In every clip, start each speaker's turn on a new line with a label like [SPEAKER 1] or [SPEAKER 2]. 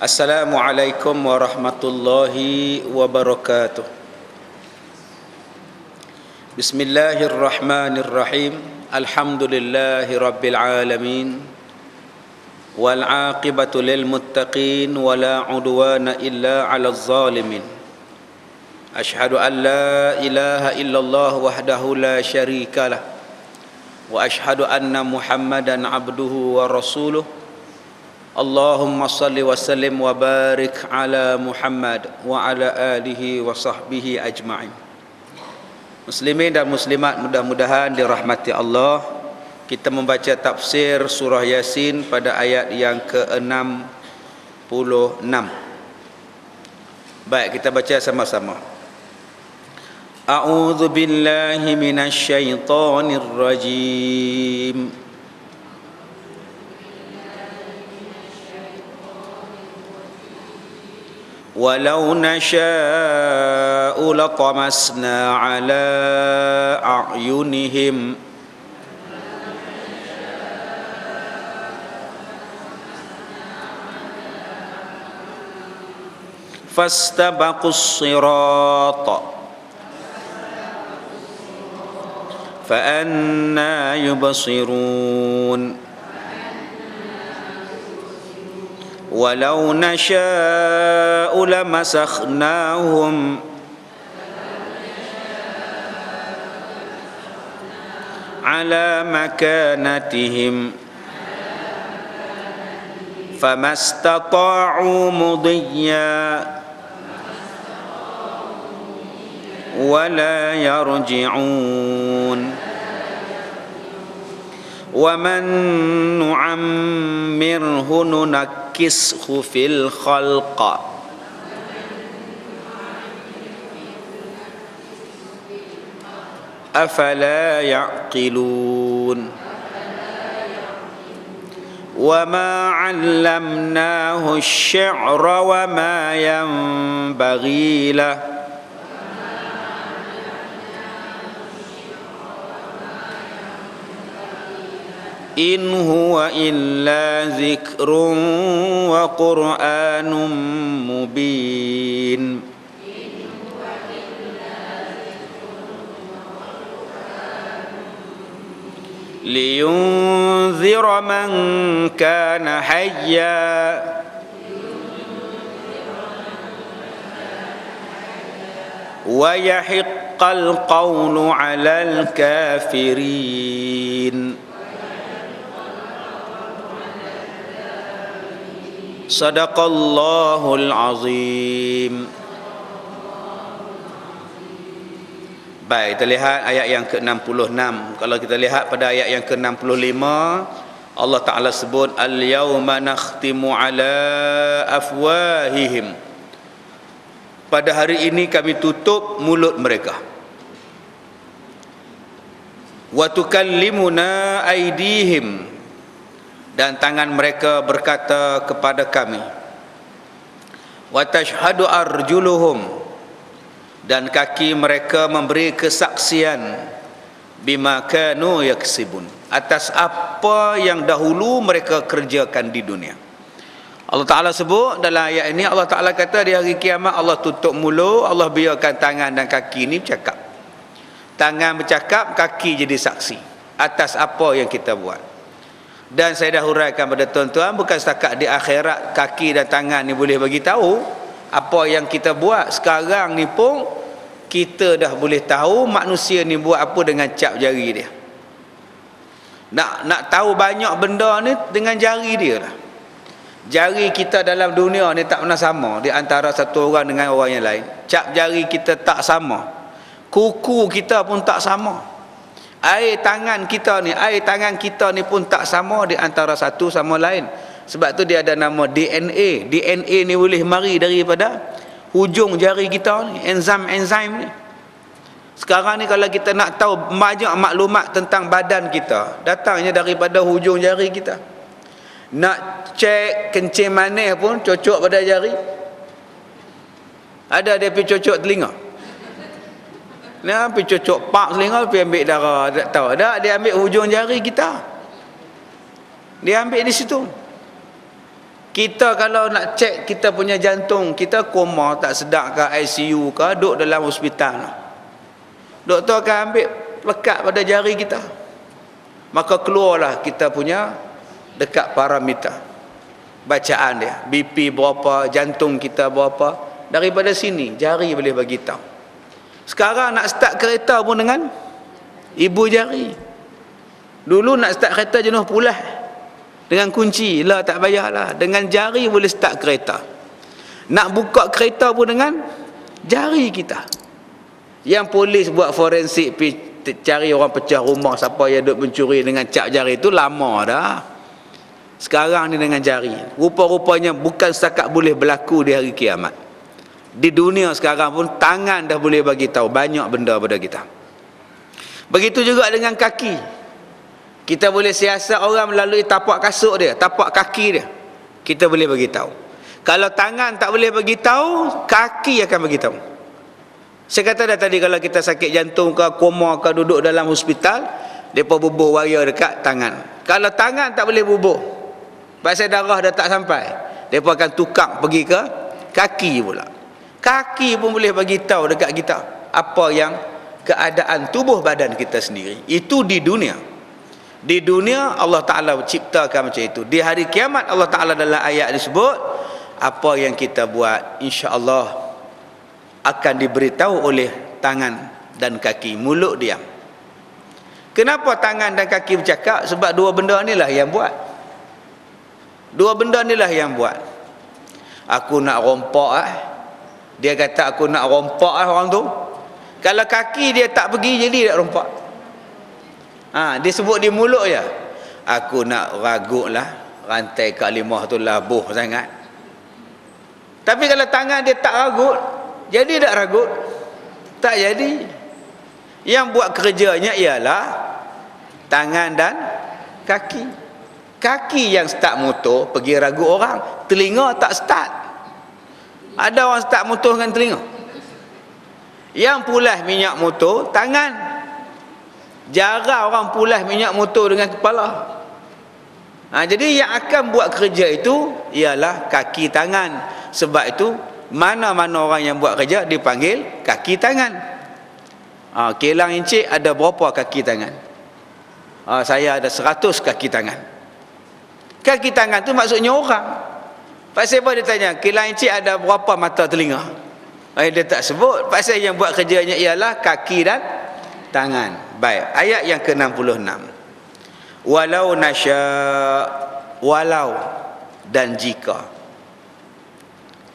[SPEAKER 1] Assalamualaikum warahmatullahi wabarakatuh. Bismillahirrahmanirrahim. Alhamdulillahi rabbil alamin. Wal aqibatu lil muttaqin wa la udwana illa 'alal zalimin. Ashhadu an la ilaha illallah wahdahu la syarikalah wa ashhadu anna Muhammadan abduhu wa rasuluh. Allahumma salli wa sallim wa barik ala Muhammad wa ala alihi wa sahbihi ajma'in. Muslimin dan muslimat, mudah-mudahan dirahmati Allah. Kita membaca tafsir surah Yasin pada ayat yang ke-66. Baik, kita baca sama-sama. A'udzu billahi minasy syaithanir rajim. Walau nasha'u latamasna ala a'yunihim fastabaqus sirata fa anna yubsirun. Walau nasha'u lamasakhnahum ala makanatihim famastata'u mudiyya wala yarji'un. وَمَنْ نُعَمِّرْهُ نُنَكِّسْهُ فِي الْخَلْقِ أَفَلَا يَعْقِلُونَ وَمَا عَلَّمْنَاهُ الشِّعْرَ وَمَا يَنبَغِي لَهُ إن هو إلا ذكر وقرآن مبين. لينذر من كان حيا ويحق القول على الكافرين. Sadaqallahul azim. Baik, kita lihat ayat yang ke-66. Kalau kita lihat pada ayat yang ke-65, Allah Ta'ala sebut al-yawma nakhtimu ala afwahihim. Pada hari ini kami tutup mulut mereka. Wa tukallimuna aydihim, dan tangan mereka berkata kepada kami. Wa tashhadu arjuluhum, dan kaki mereka memberi kesaksian bima kanu yaksibun, atas apa yang dahulu mereka kerjakan di dunia. Allah Ta'ala sebut dalam ayat ini, Allah Ta'ala kata di hari kiamat Allah tutup mulut, Allah biarkan tangan dan kaki ini bercakap. Tangan bercakap, kaki jadi saksi atas apa yang kita buat. Dan saya dah huraikan pada tuan-tuan, bukan setakat di akhirat kaki dan tangan ni boleh bagi tahu apa yang kita buat. Sekarang ni pun kita dah boleh tahu manusia ni buat apa dengan cap jari dia. Nak tahu banyak benda ni dengan jari dia lah. Jari kita dalam dunia ni tak pernah sama di antara satu orang dengan orang yang lain. Cap jari kita tak sama. Kuku kita pun tak sama. Air tangan kita ni pun tak sama di antara satu sama lain. Sebab tu dia ada nama DNA. DNA ni boleh mari daripada hujung jari kita ni, enzim ni. Sekarang ni kalau kita nak tahu banyak maklumat tentang badan kita, datangnya daripada hujung jari kita. Nak cek kencing manis pun cocok pada jari. Ada dia pergi cocok telinga. Nah, pergi cocok pak telinga, pergi ambil darah, tak tahu. Dah dia ambil hujung jari kita. Dia ambil di situ. Kita kalau nak cek kita punya jantung, kita koma tak sedar ke ICU ke, duduk dalam hospital, doktor akan ambil lekat pada jari kita, maka keluarlah kita punya dekat parameter bacaan dia, BP berapa, jantung kita berapa. Daripada sini jari boleh bagi tahu. Sekarang nak start kereta pun dengan ibu jari. Dulu nak start kereta jenuh pulas dengan kunci lah, tak payahlah, dengan jari boleh start kereta. Nak buka kereta pun dengan jari kita. Yang polis buat forensik cari orang pecah rumah, siapa yang duk mencuri dengan cap jari tu lama dah. Sekarang ni dengan jari. Rupa-rupanya bukan setakat boleh berlaku di hari kiamat, di dunia sekarang pun tangan dah boleh bagi tahu banyak benda pada kita. Begitu juga dengan kaki. Kita boleh siasat orang melalui tapak kasut dia, tapak kaki dia. Kita boleh bagi tahu. Kalau tangan tak boleh bagi tahu, kaki akan bagi tahu. Saya kata dah tadi, kalau kita sakit jantung ke, koma ke, duduk dalam hospital, depa bubuh wire dekat tangan. Kalau tangan tak boleh bubuh, pasal darah dah tak sampai, depa akan tukar pergi ke kaki pula. Kaki pun boleh bagi tahu dekat kita apa yang keadaan tubuh badan kita sendiri. Itu di dunia. Di dunia Allah Ta'ala ciptakan macam itu. Di hari kiamat Allah Ta'ala dalam ayat disebut apa yang kita buat insya-Allah akan diberitahu oleh tangan dan kaki. Mulut diam. Kenapa tangan dan kaki bercakap? Sebab dua benda inilah yang buat. Dua benda inilah yang buat. Aku nak rompak dia kata aku nak rompak orang tu. Kalau kaki dia tak pergi, jadi tak rompak. Dia sebut di mulut je, aku nak ragut lah, rantai Kak Limah tu labuh sangat. Tapi kalau tangan dia tak ragut, jadi tak ragut? Tak jadi. Yang buat kerjanya ialah tangan dan kaki. Kaki yang start motor pergi ragut orang, telinga tak start. Ada orang start motor dengan telinga. Yang pulas minyak motor tangan. Jarang orang pulas minyak motor dengan kepala. Jadi yang akan buat kerja itu ialah kaki tangan. Sebab itu mana-mana orang yang buat kerja dipanggil kaki tangan. Kelang Encik ada berapa kaki tangan? Saya ada 100 kaki tangan. Kaki tangan tu maksudnya orang. Pasal apa dia tanya, Kelang Encik ada berapa mata telinga? Dia tak sebut. Pasal yang buat kerjanya ialah kaki dan tangan. Baik, ayat yang ke-66. Walau nasya, walau dan jika.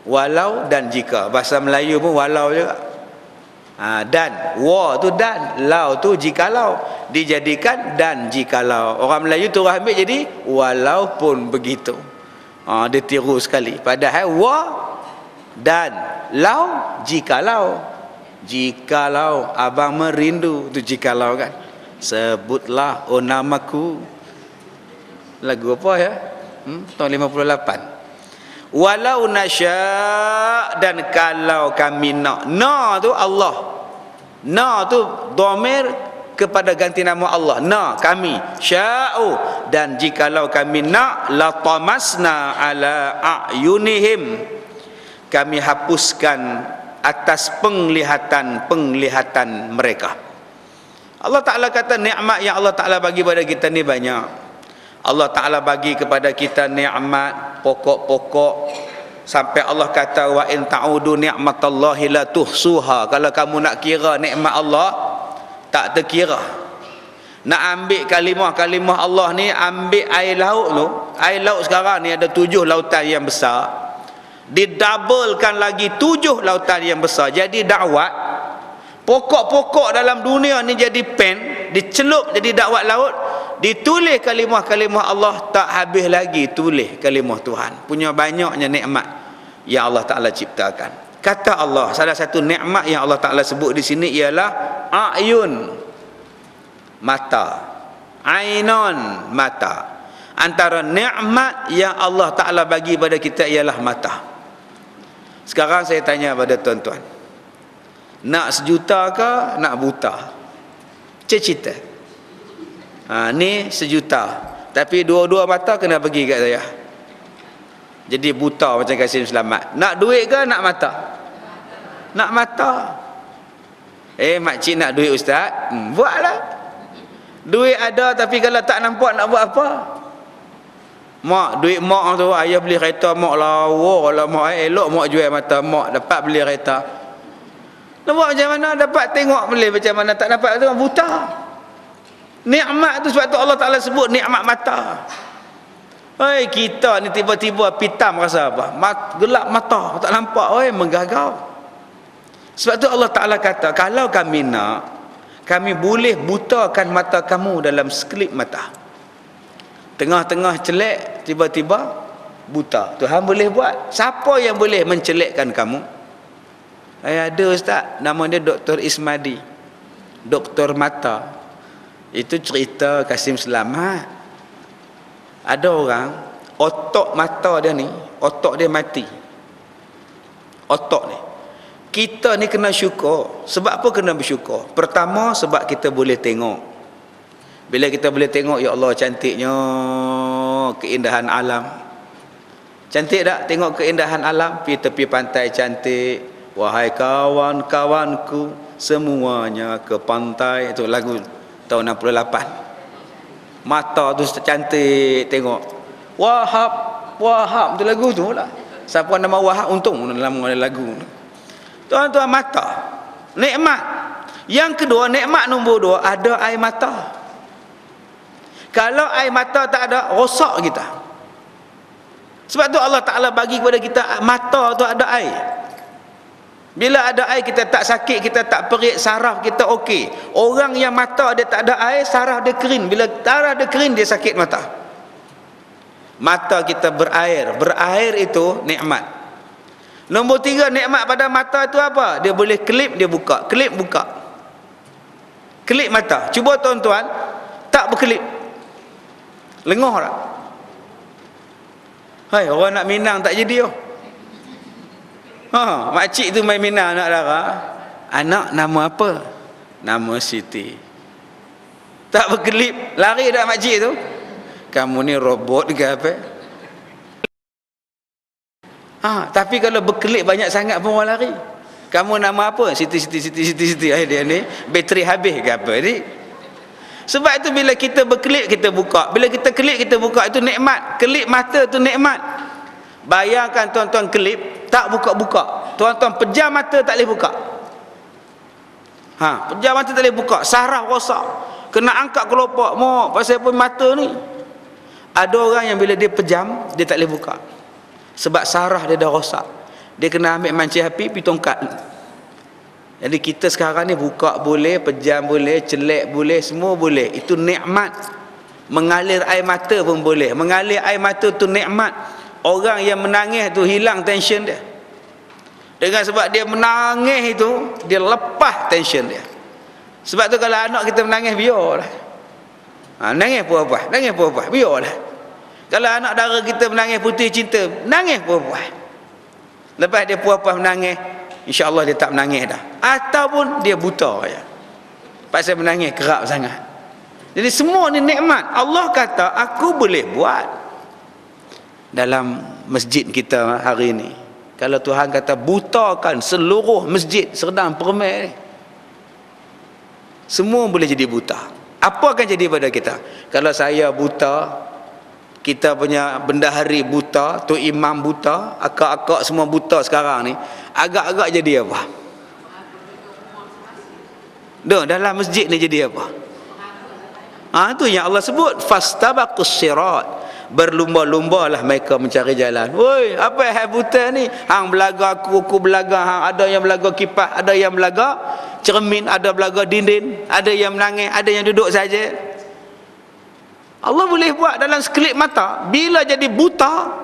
[SPEAKER 1] Walau dan jika. Bahasa Melayu pun walau juga. Dan, wa tu dan, lau tu jikalau. Dijadikan dan jikalau. Orang Melayu tu ambil jadi walaupun begitu. Dia tiru sekali. Padahal wa dan lau jikalau. Jikalau abang merindu, tu jikalau kan. Sebutlah namaku. Lagu apa ya? Tahun 58. Walau nasya, dan kalau kami nak. Na tu Allah. Na tu dhamir kepada ganti nama Allah. Na kami. Sya'u, dan jikalau kami nak, la tamasna ala a'yunihim, kami hapuskan atas penglihatan mereka. Allah Ta'ala kata nikmat yang Allah Ta'ala bagi pada kita ni banyak. Allah Ta'ala bagi kepada kita nikmat pokok-pokok, sampai Allah kata wa in ta'udu ni'matallahi la tuhsuha. Kalau kamu nak kira nikmat Allah, tak terkira. Nak ambil kalimah-kalimah Allah ni, ambil air laut tu. Air laut sekarang ni ada 7 lautan yang besar, didabelkan lagi 7 lautan yang besar. Jadi dakwat pokok-pokok dalam dunia ni jadi pen, dicelup jadi dakwat laut, ditulis kalimah-kalimah Allah, tak habis lagi tulis kalimah Tuhan. Punya banyaknya nikmat yang Allah Ta'ala ciptakan. Kata Allah, salah satu nikmat yang Allah Ta'ala sebut di sini ialah a'yun, mata. Ainon, mata. Antara nikmat yang Allah Ta'ala bagi pada kita ialah mata. Sekarang saya tanya pada tuan-tuan, nak sejuta ke nak buta? Cita-cita. Ni sejuta, tapi dua-dua mata kena bagi kat saya. Jadi buta macam Kasim Selamat. Nak duit ke nak mata? Nak mata. Makcik nak duit ustaz? Buatlah. Duit ada tapi kalau tak nampak nak buat apa? Mak, duit mak tu, ayah beli kereta mak lawa lah mak. Elok mak jual mata mak, dapat beli kereta. Nak buat macam mana? Dapat tengok boleh macam mana, tak dapat tengok buta. Nikmat tu sebab tu Allah Ta'ala sebut nikmat mata. Kita ni tiba-tiba pitam rasa apa? Gelap mata, tak nampak, menggagau. Sebab tu Allah Ta'ala kata, kalau kami nak, kami boleh butakan mata kamu dalam sekelip mata. Tengah-tengah celek, tiba-tiba buta. Tuhan boleh buat. Siapa yang boleh mencelekkan kamu? Ada ustaz, nama dia Dr. Ismadi, doktor mata. Itu cerita Kasim Selamat. Ada orang otak mata dia ni, otak dia mati. Otak ni, kita ni kena syukur. Sebab apa kena bersyukur? Pertama, sebab kita boleh tengok. Bila kita boleh tengok, ya Allah cantiknya keindahan alam. Cantik tak tengok keindahan alam? Pergi tepi pantai cantik, wahai kawan-kawanku semuanya ke pantai. Itu lagu tahun 68. Mata tu cantik tengok. Wahab tu lagu tu lah. Siapa nama Wahab untung dalam lagu. Tuan-tuan, mata nikmat. Yang kedua, nikmat nombor 2, ada air mata. Kalau air mata tak ada, rosak kita. Sebab tu Allah Ta'ala bagi kepada kita mata tu ada air. Bila ada air kita tak sakit, kita tak perit, saraf kita okey. Orang yang mata dia tak ada air, saraf dia kering. Bila saraf dia kering, dia sakit mata. Mata kita berair. Berair itu nikmat. Nombor 3, nikmat pada mata itu apa? Dia boleh kelip, dia buka. Kelip, buka. Kelip mata. Cuba tuan-tuan, tak berkelip. Lengoh tak? Orang nak minang tak jadi. Makcik tu main minang anak dara. Anak nama apa? Nama Siti. Tak berkelip, lari dah makcik tu. Kamu ni robot ke apa? Tapi kalau berkelip banyak sangat pun orang lari. Kamu nama apa? Siti. Dia ni bateri habis ke apa ni? Sebab itu bila kita berkelip kita buka. Bila kita kelip kita buka, itu nikmat. Kelip mata tu nikmat. Bayangkan tuan-tuan kelip tak buka-buka. Tuan-tuan pejam mata tak boleh buka. Pejam mata tak boleh buka. Saraf rosak. Kena angkat kelopak mak pasal apa mata ni. Ada orang yang bila dia pejam dia tak boleh buka. Sebab saraf dia dah rosak. Dia kena ambil manci api pergi tongkat. Jadi kita sekarang ni buka boleh, pejam boleh, celek boleh, semua boleh. Itu nikmat. Mengalir air mata pun boleh. Mengalir air mata tu nikmat. Orang yang menangis tu hilang tension dia. Dengan sebab dia menangis itu, dia lepas tension dia. Sebab tu kalau anak kita menangis, biarlah. Nangis puas-puas, biarlah. Kalau anak dara kita menangis putih cinta, nangis puas-puas. Lepas dia puas-puas menangis, insya-Allah dia tak menangis dah. Ataupun dia buta ya. Pasal menangis kerap sangat. Jadi semua ni nikmat. Allah kata aku boleh buat. Dalam masjid kita hari ini, kalau Tuhan kata butakan seluruh masjid Serdang Permai ni, semua boleh jadi buta. Apa akan jadi pada kita? Kalau saya buta, kita punya bendahari buta, tu imam buta, akak-akak semua buta sekarang ni, agak-agak jadi apa? Dalam masjid ni jadi apa? Itu yang Allah sebut fastabaqus sirat. Berlumba-lumbalah mereka mencari jalan. Woi, apa hal buta ni? Hang belaga aku belaga hang. Ada yang belaga kipas, ada yang belaga cermin, ada belaga dinding, ada yang menangis, ada yang duduk saja. Allah boleh buat dalam sekelip mata. Bila jadi buta,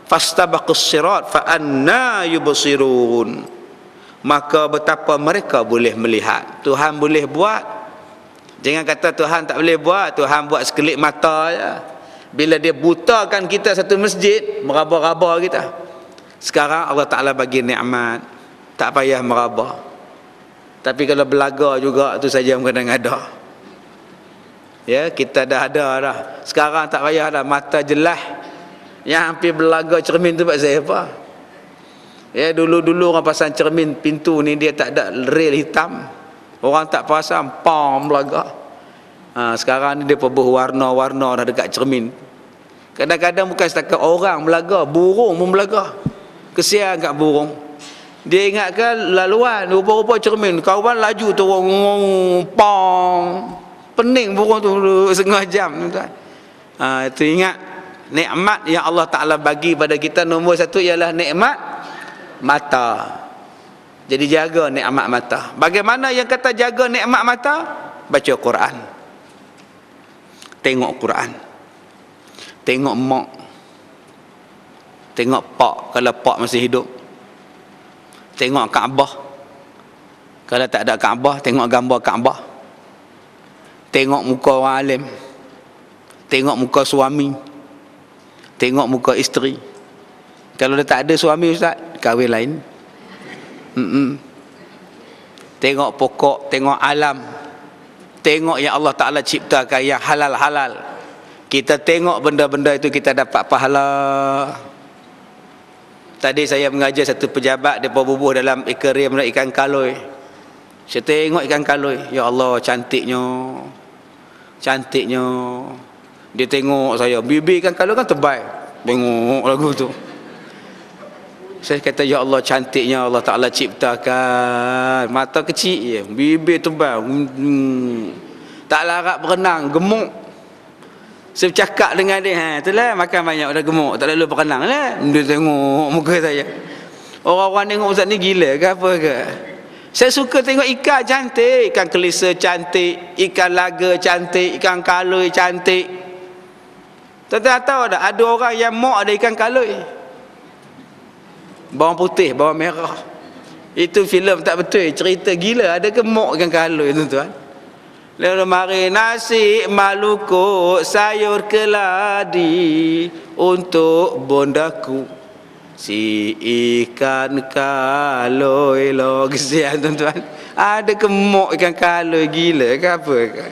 [SPEAKER 1] fastabaqus sirat fa anna yubsirun. Maka betapa mereka boleh melihat. Tuhan boleh buat. Jangan kata Tuhan tak boleh buat. Tuhan buat sekelip mata je. Bila dia butakan kita satu masjid, meraba-raba kita. Sekarang Allah Ta'ala bagi nikmat, tak payah meraba. Tapi kalau belaga juga, tu saja kadang ada. Ya, kita dah ada dah. Sekarang tak payah dah, mata jelas. Yang hampir belaga cermin tu pasal apa? Ya, dulu-dulu orang pasang cermin pintu ni dia tak ada rel hitam. Orang tak pasang, pam belaga. Sekarang ni dia perbuh warna-warna dah dekat cermin. Kadang-kadang bukan setakat orang belaga, burung pun belaga. Kesian kat burung. Dia ingatkan laluan, rupa-rupa cermin, kawan laju turun, pam. Pening burung tu setengah jam tuan. Itu ingat nikmat yang Allah Ta'ala bagi pada kita. Nombor satu ialah nikmat mata. Jadi jaga nikmat mata. Bagaimana yang kata jaga nikmat mata? Baca Quran, tengok Quran, tengok mak, tengok pak kalau pak masih hidup, tengok Kaabah. Kalau tak ada Kaabah, tengok gambar Kaabah. Tengok muka orang alim, tengok muka suami, tengok muka isteri. Kalau dia tak ada suami ustaz, kahwin lain. Tengok pokok, tengok alam, tengok yang Allah Ta'ala ciptakan yang halal-halal. Kita tengok benda-benda itu, kita dapat pahala. Tadi saya mengajar satu pejabat, dia berbubuh dalam akuarium ikan kaloi. Saya tengok ikan kaloi, ya Allah, cantiknya, cantiknya. Dia tengok saya, bibir ikan kaloi kan tebal, tengok lagu tu. Saya kata, ya Allah, cantiknya Allah Ta'ala ciptakan. Mata kecil je, bibir tebal, tak larat berenang, gemuk. Saya bercakap dengan dia, itulah makan banyak dah gemuk, tak lalu berenang lah. Dia tengok muka saya. Orang-orang tengok ustaz ni gila ke apa ke? Saya suka tengok ikan cantik, ikan kelisa cantik, ikan laga cantik, ikan kaloi cantik. Tuan-tuan tahu tak, ada orang yang mak ada ikan kaloi, bawang putih, bawang merah. Itu filem tak betul, cerita gila. Ada ke mak ikan kaloi tuan-tuan? Lalu mari nasi Maluku, sayur keladi untuk bondaku, si ikan kaloi lo. Kesian tuan-tuan. Ada ke mak ikan kaloi, gila ke apa ke?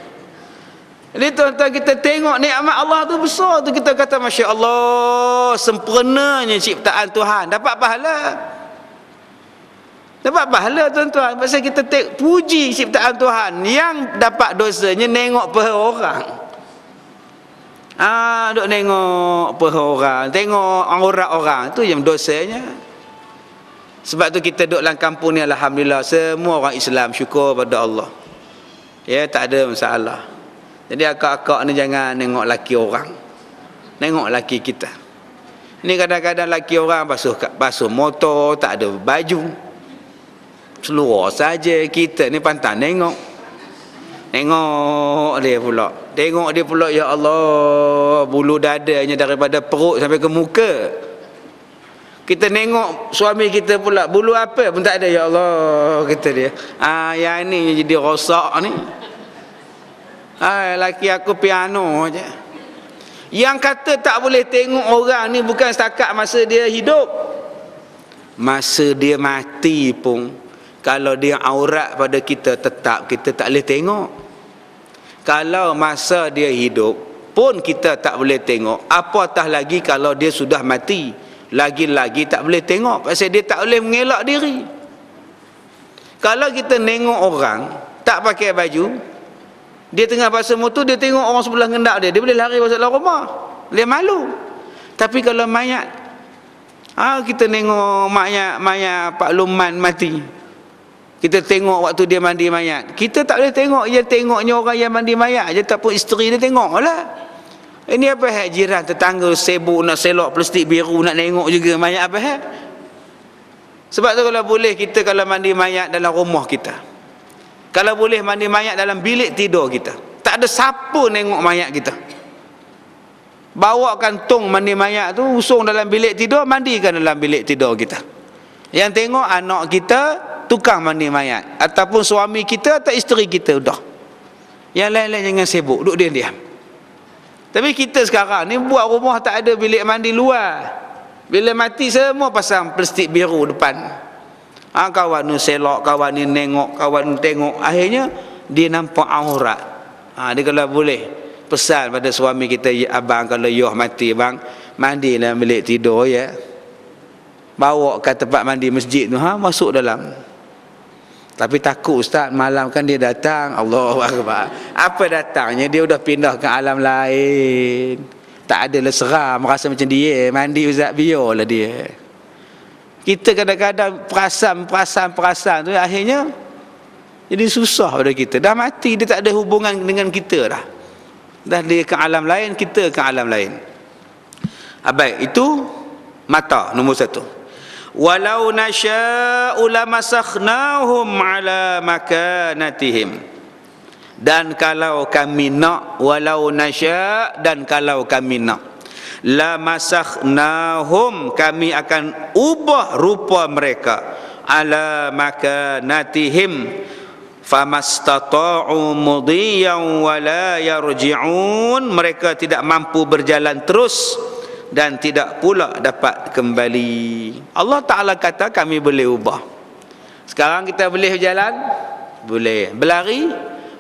[SPEAKER 1] Jadi tuan-tuan, kita tengok nikmat Allah tu besar tu, kita kata Masya Allah, sempurnanya ciptaan Tuhan. Dapat pahala. Dapat pahala tuan-tuan. Pasal kita puji ciptaan Tuhan. Yang dapat dosanya nengok peha orang. Duk nengok peha orang, tengok aurat orang, tu yang dosanya. Sebab tu kita duduk dalam kampung ni, alhamdulillah, semua orang Islam, syukur pada Allah. Ya, tak ada masalah. Jadi akak-akak ni jangan nengok laki orang, nengok laki kita. Ni kadang-kadang laki orang basuh motor, tak ada baju, seluar saja. Kita ni pantang nengok dia pula. Tengok dia pula, ya Allah, bulu dadanya daripada perut sampai ke muka. Kita nengok suami kita pula, bulu apa pun tak ada, ya Allah, kata dia. Yang ni jadi rosak ni. Laki aku piano je. Yang kata tak boleh tengok orang ni bukan setakat masa dia hidup, masa dia mati pun, kalau dia aurat pada kita, tetap kita tak boleh tengok. Kalau masa dia hidup pun kita tak boleh tengok, apatah lagi kalau dia sudah mati, lagi-lagi tak boleh tengok, pasal dia tak boleh mengelak diri. Kalau kita nengok orang tak pakai baju, dia tengah basuh motor, dia tengok orang sebelah ngendak dia boleh lari masuk dalam rumah, dia malu. Tapi kalau mayat, kita tengok mayat Pak Luman mati, kita tengok waktu dia mandi mayat, kita tak boleh tengok. Dia tengoknya orang yang mandi mayat je, ataupun isteri dia tengok lah. Ini apa hal jiran tetangga sibuk nak selok plastik biru, nak tengok juga mayat apa hal. Sebab tu kalau boleh, kita kalau mandi mayat dalam rumah kita, kalau boleh mandi mayat dalam bilik tidur kita, tak ada siapa nengok mayat kita. Bawa kantong mandi mayat tu, usung dalam bilik tidur, mandikan dalam bilik tidur kita. Yang tengok anak kita tukang mandi mayat, ataupun suami kita atau isteri kita, dah. Yang lain-lain jangan sibuk, duduk diam-diam. Tapi kita sekarang ni buat rumah tak ada bilik mandi luar. Bila mati semua pasang plastik biru depan. Kawan ni selok, kawan ni nengok, kawan ni tengok, akhirnya dia nampak aurat. Dia kalau boleh pesan pada suami kita, ya abang, kalau yoh mati bang, mandi dalam bilik tidur ya. Bawa ke tempat mandi masjid tu, masuk dalam. Tapi takut ustaz, malam kan dia datang. Allahu akbar. Apa datangnya? Dia dah pindah ke alam lain. Tak ada lah seram, rasa macam dia mandi ustaz, biarlah dia. Kita kadang-kadang perasan tu akhirnya jadi susah pada kita. Dah mati, dia tak ada hubungan dengan kita dah. Dah dia ke alam lain, kita ke alam lain. Baik, itu mata nombor satu. Walau nasya'u lamasakhnahum ala makanatihim. Dan kalau kami nak, walau nasya', dan kalau kami nak, lamasakhnahum, kami akan ubah rupa mereka, ala makanatihim, famastata'u mudiyan wala yarji'un, mereka tidak mampu berjalan terus dan tidak pula dapat kembali. Allah Ta'ala kata kami boleh ubah. Sekarang kita boleh berjalan? Boleh. Berlari?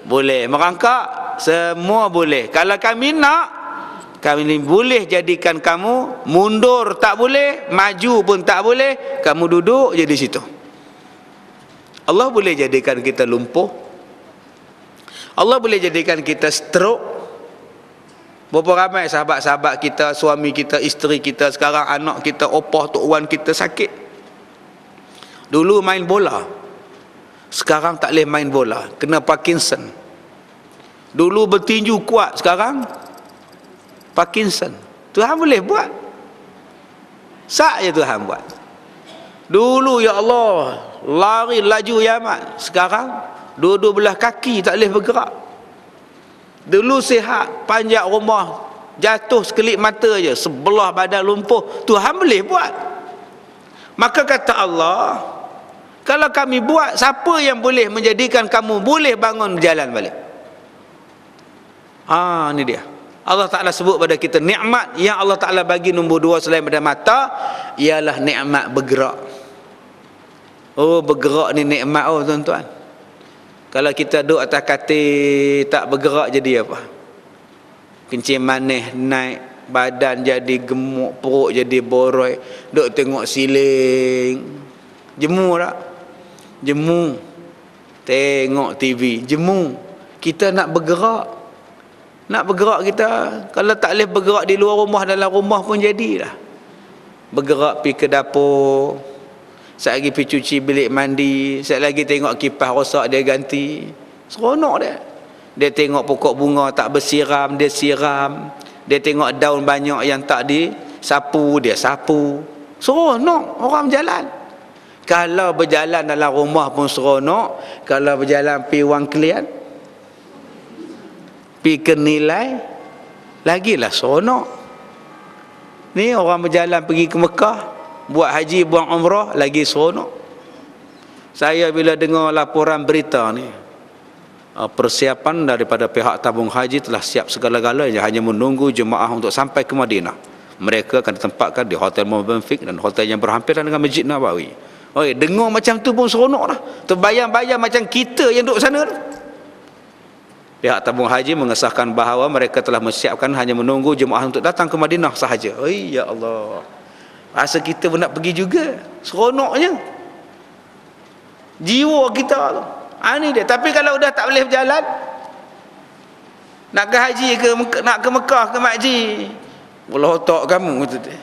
[SPEAKER 1] Boleh. Merangkak? Semua boleh. Kalau kami nak, kami boleh jadikan kamu mundur tak boleh, maju pun tak boleh, kamu duduk je di situ. Allah boleh jadikan kita lumpuh. Allah boleh jadikan kita stroke. Berapa ramai sahabat-sahabat kita, suami kita, isteri kita, sekarang anak kita, opah, tok wan kita sakit. Dulu main bola, sekarang tak boleh main bola, kena Parkinson. Dulu bertinju kuat, sekarang Parkinson. Tuhan boleh buat. Sak je Tuhan buat. Dulu ya Allah, lari laju Yaman, sekarang dua-dua belah kaki tak boleh bergerak. Dulu sihat, panjat rumah, jatuh sekelip mata je, sebelah badan lumpuh, Tuhan boleh buat. Maka kata Allah, kalau kami buat, siapa yang boleh menjadikan kamu boleh bangun berjalan balik? Ini dia. Allah Ta'ala sebut pada kita nikmat yang Allah Ta'ala bagi nombor dua selain pada mata, ialah nikmat bergerak. Bergerak ni nikmat tuan-tuan. Kalau kita duduk atas katil tak bergerak jadi apa? Kencing manis naik, badan jadi gemuk, perut jadi boroi, duduk tengok siling. Jemu tak? Jemu. Tengok TV, jemu. Kita nak bergerak. Nak bergerak kita. Kalau tak boleh bergerak di luar rumah, dalam rumah pun jadilah. Bergerak pergi ke dapur, sekejap lagi pergi cuci bilik mandi, sekejap lagi tengok kipas rosak dia ganti. Seronok dia. Dia tengok pokok bunga tak bersiram, dia siram. Dia tengok daun banyak yang tak disapu, dia sapu. Seronok orang berjalan. Kalau berjalan dalam rumah pun seronok, kalau berjalan pergi Wang Kelian, pergi ke Nilai, lagilah seronok. Ni orang berjalan pergi ke Mekah, buat haji, buat umrah, lagi seronok. Saya bila dengar laporan berita ni, persiapan daripada pihak tabung haji telah siap segala-galanya, hanya menunggu jemaah untuk sampai ke Madinah. Mereka akan ditempatkan di Hotel Movenpick dan hotel yang berhampiran dengan Masjid Nabawi. Dengar macam tu pun seronok dah. Terbayang-bayang macam kita yang duduk sana tu. Pihak tabung haji mengesahkan bahawa mereka telah menyiapkan hanya menunggu jemaah untuk datang ke Madinah sahaja. Ya Allah, rasa kita pun nak pergi juga. Seronoknya jiwa kita tu. Ini dia. Tapi kalau dah tak boleh berjalan, nak ke haji ke, nak ke Mekah ke Makji, bola otak kamu kata dia.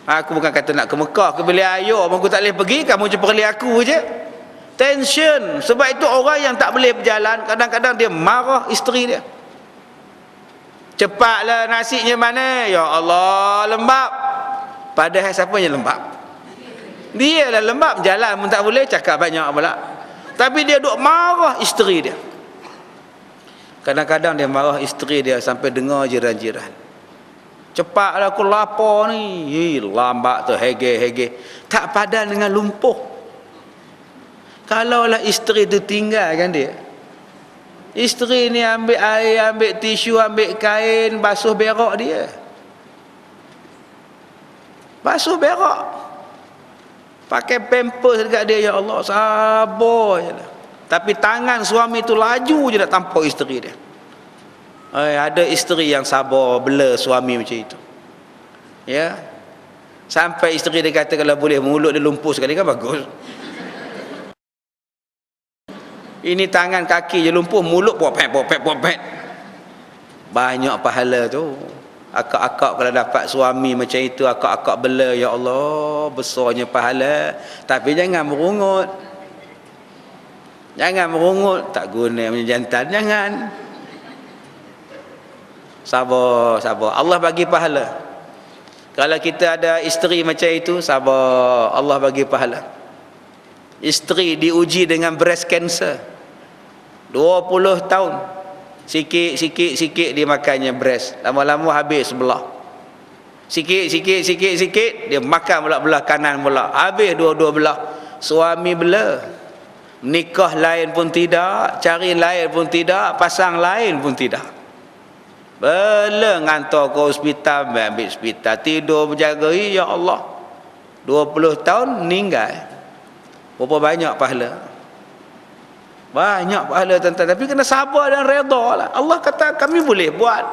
[SPEAKER 1] Aku bukan kata nak ke Mekah ke beli ayam, aku tak boleh pergi, kamu je perli aku je. Tension. Sebab itu orang yang tak boleh berjalan, kadang-kadang dia marah isteri dia. Cepatlah nasinya mana? Ya Allah, lembab. Padahal siapa yang lembab? Dia lah lembab, jalan pun tak boleh, cakap banyak pula. Tapi dia duk marah isteri dia. Kadang-kadang dia marah isteri dia sampai dengar jiran-jiran. Cepatlah aku lapar ni. Lambat tu, hege-hege. Tak padan dengan lumpuh. Kalaulah isteri tu tinggalkan dia, isteri ni ambil air, ambil tisu, ambil kain, basuh berak dia. Basuh berak. Pakai pampers dekat dia. Ya Allah, sabar je lah. Tapi tangan suami tu laju je nak tampuk isteri dia. Ada isteri yang sabar bela suami macam itu. Ya. Sampai isteri dia kata kalau boleh mulut dia lumpuh sekali kan bagus. Ini tangan kaki je lumpuh, mulut popet. Banyak pahala tu. Akak-akak kalau dapat suami macam itu, akak-akak bela, ya Allah, besarnya pahala. Tapi jangan merungut. Jangan merungut, tak guna punya jantan, jangan. Sabar. Allah bagi pahala. Kalau kita ada isteri macam itu, sabar, Allah bagi pahala. Isteri diuji dengan breast cancer 20 tahun. Sikit dia makannya breast, lama-lama habis sebelah. Sikit dia makan pula belah kanan pula, habis dua-dua belah. Suami bela, nikah lain pun tidak, cari lain pun tidak, pasang lain pun tidak. Bela ngantar ke hospital, ambil hospital, tidur berjaga, ya Allah, 20 tahun meninggal. Berapa banyak pahala? Banyak pahala tuan-tuan. Tapi kena sabar dan redha lah. Allah kata kami boleh buat.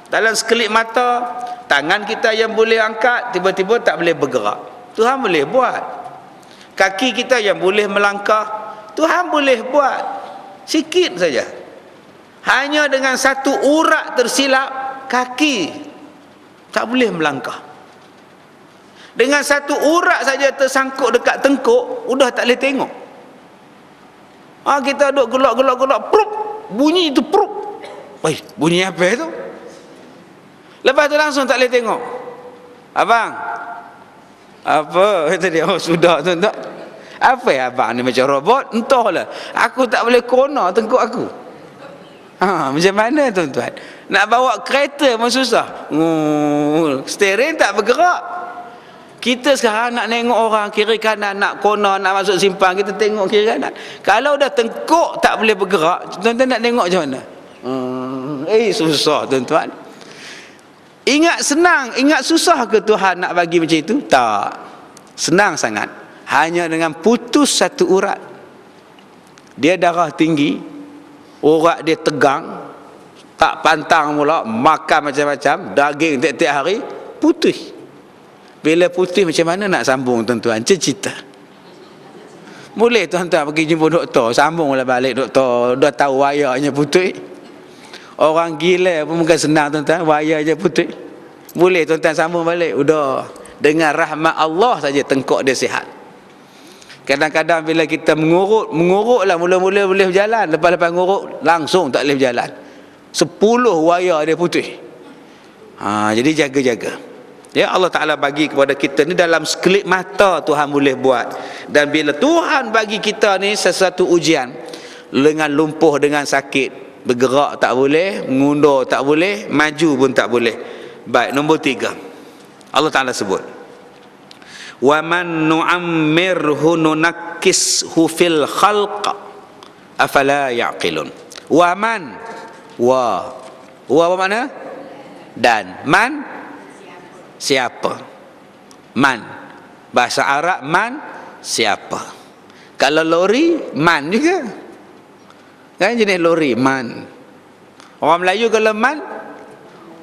[SPEAKER 1] Dalam sekelip mata, tangan kita yang boleh angkat, tiba-tiba tak boleh bergerak, Tuhan boleh buat. Kaki kita yang boleh melangkah, Tuhan boleh buat. Sikit saja. Hanya dengan satu urat tersilap, kaki tak boleh melangkah. Dengan satu urat saja tersangkut dekat tengkuk, udah tak boleh tengok. Kita duduk gelak, prup, bunyi itu prup. Woi, bunyi apa itu? Lepas tu langsung tak boleh tengok. Abang, apa kata dia? Oh, sudah tu tak. Apa ya abang ni macam robot? Entahlah. Aku tak boleh corner tengkuk aku. Macam mana tuan-tuan? Nak bawa kereta pun susah. Steering tak bergerak. Kita sekarang nak tengok orang kiri kanan, nak corner, nak masuk simpang, kita tengok kiri kanan. Kalau dah tengkuk tak boleh bergerak, tuan-tuan nak tengok macam mana? Susah tuan-tuan. Ingat senang, ingat susah ke Tuhan nak bagi macam itu? Tak. Senang sangat. Hanya dengan putus satu urat. Dia darah tinggi, urat dia tegang, tak pantang pula, makan macam-macam, daging tiap-tiap hari, putih. Bila putih macam mana nak sambung tuan-tuan? Cerita. Boleh tuan-tuan pergi jumpa doktor, sambunglah balik doktor, dah tahu wayarnya putih. Orang gila pun bukan senang tuan-tuan, wayar je putih. Boleh tuan-tuan sambung balik, udah. Dengan rahmat Allah saja tengkuk dia sihat. Kadang-kadang bila kita mengurut lah, mula-mula boleh berjalan, lepas-lepas ngurut langsung tak boleh berjalan. 10 wayar dia putih. Jadi jaga-jaga. Ya, Allah Ta'ala bagi kepada kita ni dalam sekelip mata Tuhan boleh buat. Dan bila Tuhan bagi kita ni sesuatu ujian, dengan lumpuh, dengan sakit, bergerak tak boleh, mengundur tak boleh, maju pun tak boleh. Baik, nombor 3 Allah Ta'ala sebut, wa man nu'ammirhu nunakkishu fil khalq afala ya'qilun. Wa man, wa apa makna? Dan man, siapa? Man, bahasa Arab man, siapa. Kalau lori, man juga kan, jenis lori, man. Orang Melayu kalau man,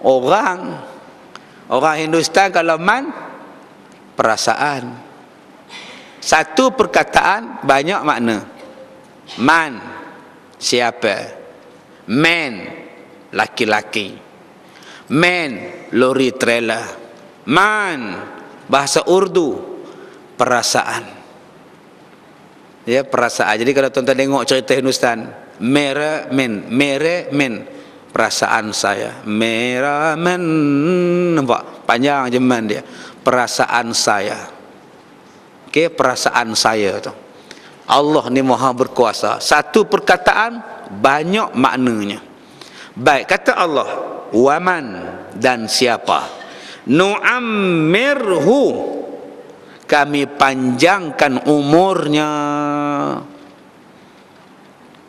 [SPEAKER 1] orang Hindustan kalau man, perasaan. Satu perkataan banyak makna. Man, siapa. Man, laki-laki. Man, lori trailer. Man, bahasa Urdu, perasaan. Ya, perasaan. Jadi kalau tuan-tuan tengok cerita Hindustan, mere men, perasaan saya. Mera men, nampak panjang jeman dia. Perasaan saya. Okey, perasaan saya tu. Allah ni Maha berkuasa. Satu perkataan banyak maknanya. Baik, kata Allah, waman, dan siapa. Nu'ammirhu, kami panjangkan umurnya.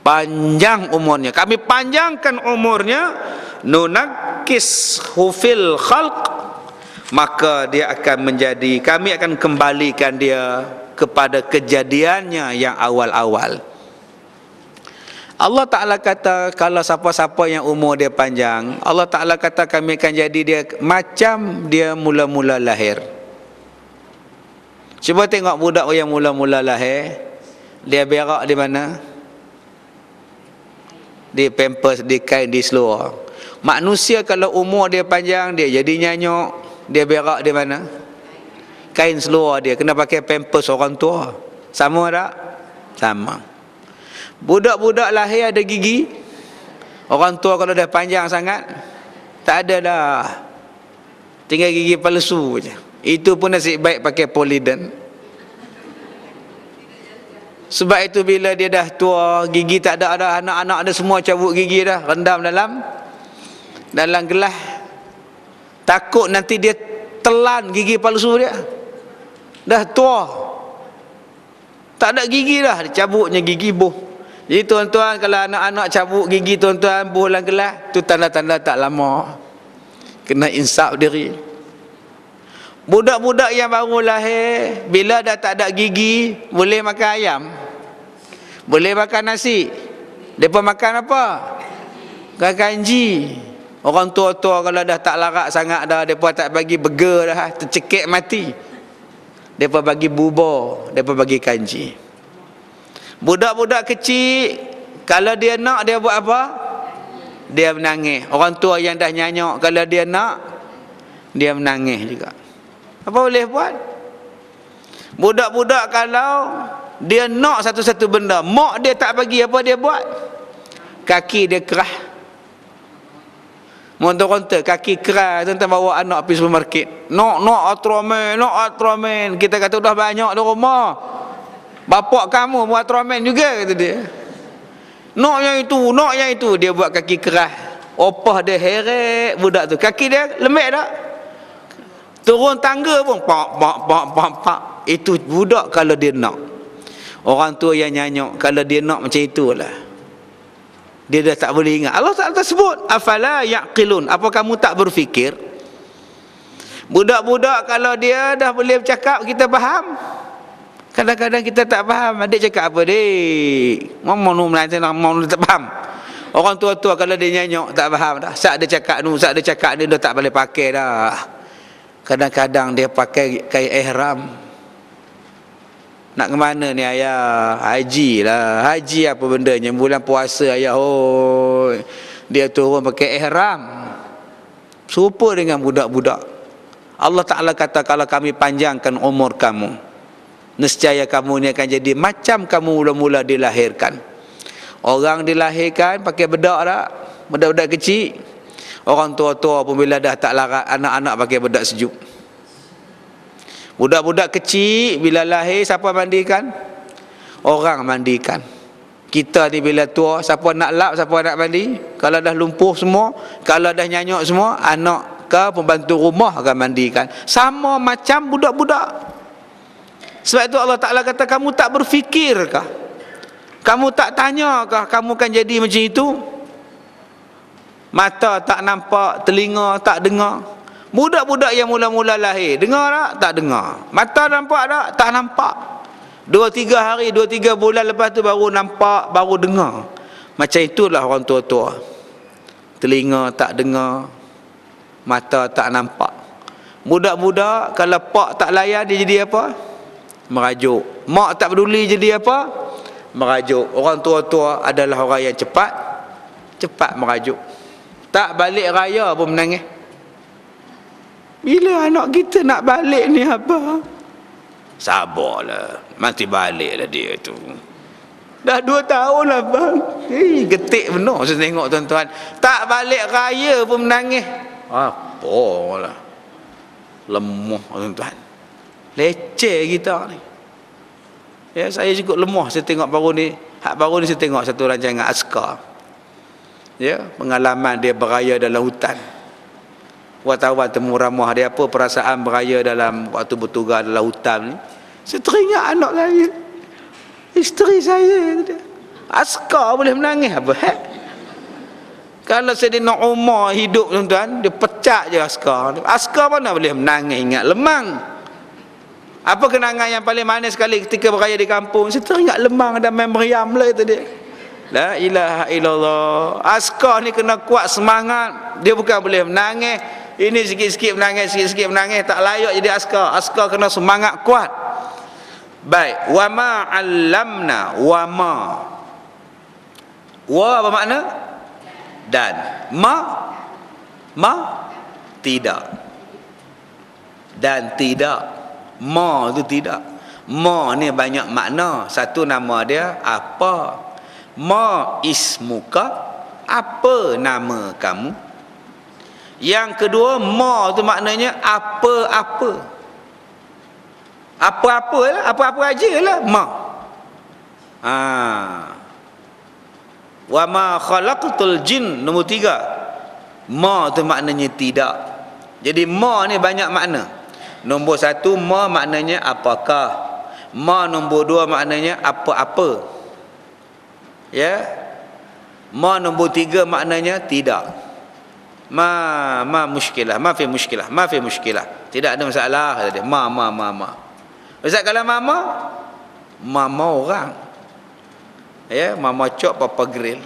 [SPEAKER 1] Panjang umurnya, kami panjangkan umurnya. Nunakkishu fil khalq, maka dia akan menjadi, kami akan kembalikan dia kepada kejadiannya yang awal-awal. Allah Ta'ala kata kalau siapa-siapa yang umur dia panjang, Allah Ta'ala kata kami akan jadi dia macam dia mula-mula lahir. Cuba tengok budak yang mula-mula lahir, dia berak di mana? Di pampers, di kain, di seluar. Manusia kalau umur dia panjang, dia jadi nyanyuk, dia berak di mana? Kain seluar dia, kena pakai pampers orang tua. Sama tak? Sama. Budak-budak lahir ada gigi. Orang tua kalau dah panjang sangat, tak ada dah, tinggal gigi palsu je. Itu pun nasib baik pakai Polident. Sebab itu bila dia dah tua, gigi tak ada, anak-anak dia semua cabut gigi dah, rendam dalam gelas. Takut nanti dia telan gigi palsu dia. Dah tua, tak ada gigi dah, dicabutnya gigi buh. Jadi tuan-tuan, kalau anak-anak cabut gigi tuan-tuan buh dalam gelas, tu tanda-tanda tak lama, kena insaf diri. Budak-budak yang baru lahir, bila dah tak ada gigi, boleh makan ayam, boleh makan nasi. Mereka makan apa? Kanji. Orang tua-tua kalau dah tak larat sangat dah, mereka tak bagi burger dah, tercekik mati, mereka bagi bubur, mereka bagi kanji. Budak-budak kecil, kalau dia nak, dia buat apa? Dia menangis. Orang tua yang dah nyanyuk, kalau dia nak, dia menangis juga. Apa boleh buat? Budak-budak kalau dia nak satu-satu benda, mak dia tak bagi, apa dia buat? Kaki dia kerah. Montor-montor, kaki kerah, tuan-tuan bawa anak pergi supermarket. Nak Ultraman. Kita kata dah banyak di rumah. Bapak kamu buat Ultraman juga, kata dia. Nak yang itu. Dia buat kaki kerah. Opah dia heret budak tu. Kaki dia lembek tak? Turun tangga pun pak. Itu budak kalau dia nak. Orang tua yang nyanyuk, kalau dia nak macam itulah. Dia dah tak boleh ingat. Allah Ta'ala sebut, afala yaqilun, apa kamu tak berfikir? Budak-budak kalau dia dah boleh bercakap, kita faham. Kadang-kadang kita tak faham, adik cakap apa dik? Mau tak faham. Orang tua-tua kalau dia nyanyuk tak faham dah. Saat dia cakap ni dah tak boleh pakai dah. Kadang-kadang dia pakai kain ihram. Nak ke mana ni ayah? Haji lah. Haji apa bendanya? Bulan puasa ayah. Oh, dia turun pakai ihram. Serupa dengan budak-budak. Allah Ta'ala kata kalau kami panjangkan umur kamu, nescaya kamu ni akan jadi macam kamu mula-mula dilahirkan. Orang dilahirkan pakai bedak tak? Bedak-bedak kecil. Orang tua-tua pun bila dah tak larat, anak-anak pakai bedak sejuk. Budak-budak kecil bila lahir, siapa mandikan? Orang mandikan. Kita ni bila tua, siapa nak lap, siapa nak mandi? Kalau dah lumpuh semua, kalau dah nyanyuk semua, anak ke pembantu rumah akan mandikan. Sama macam budak-budak. Sebab itu Allah Ta'ala kata, kamu tak berfikirkah? Kamu tak tanyakah kamu kan jadi macam itu? Mata tak nampak, telinga tak dengar. Budak-budak yang mula-mula lahir, dengar tak? Tak dengar. Mata nampak tak? Tak nampak. 2-3 hari, 2-3 bulan lepas tu baru nampak, baru dengar. Macam itulah orang tua-tua. Telinga tak dengar, mata tak nampak. Budak-budak kalau pak tak layan, dia jadi apa? Merajuk. Mak tak peduli, jadi apa? Merajuk. Orang tua-tua adalah orang yang cepat merajuk. Tak balik raya pun menangis. Bila anak kita nak balik ni apa? Sabarlah, nanti baliklah dia tu. Dah 2 tahun lah bang. Getik benar saya tengok tuan-tuan. Tak balik raya pun menangis. Apalah, lemah tuan-tuan. Leceh kita ni. Ya, saya cukup lemah saya tengok baru ni. Baru ni saya tengok satu rancangan askar. Ya, pengalaman dia beraya dalam hutan. Wartawan temu ramah dia, apa perasaan beraya dalam waktu bertugas dalam hutan ni. Saya teringat anak saya, isteri saya. Askar boleh menangis apa? Kalau Saidina Umar hidup tuan-tuan, dia pecat je askar. Askar mana boleh menangis, ingat lemang. Apa kenangan yang paling manis sekali ketika beraya di kampung? Saya teringat lemang dan Meriam lah itu dia. La ilaha illallah. Askar ni kena kuat semangat. Dia bukan boleh menangis. Ini sikit-sikit menangis, sikit-sikit menangis, tak layak jadi askar. Askar kena semangat kuat. Baik, wa ma 'allamna wa ma. Wa apa makna? Dan. Ma tidak. Dan tidak. Ma itu tidak. Ma ni banyak makna. Satu nama dia apa? Ma ismuka, apa nama kamu? Yang kedua, ma tu maknanya apa-apa. Apa-apa lah, apa-apa aja lah, ma. Wa ma khalaqtul jin, nombor 3. Ma tu maknanya tidak. Jadi ma ni banyak makna. Nombor 1, ma maknanya apakah. Ma nombor 2 maknanya apa-apa. Ya. Ma nombor 3 maknanya tidak. Ma muskilah, ma fi muskilah. Tidak ada masalah kata dia. Ma. Ustaz, kalau mama orang. Ya, mama cok papa grill.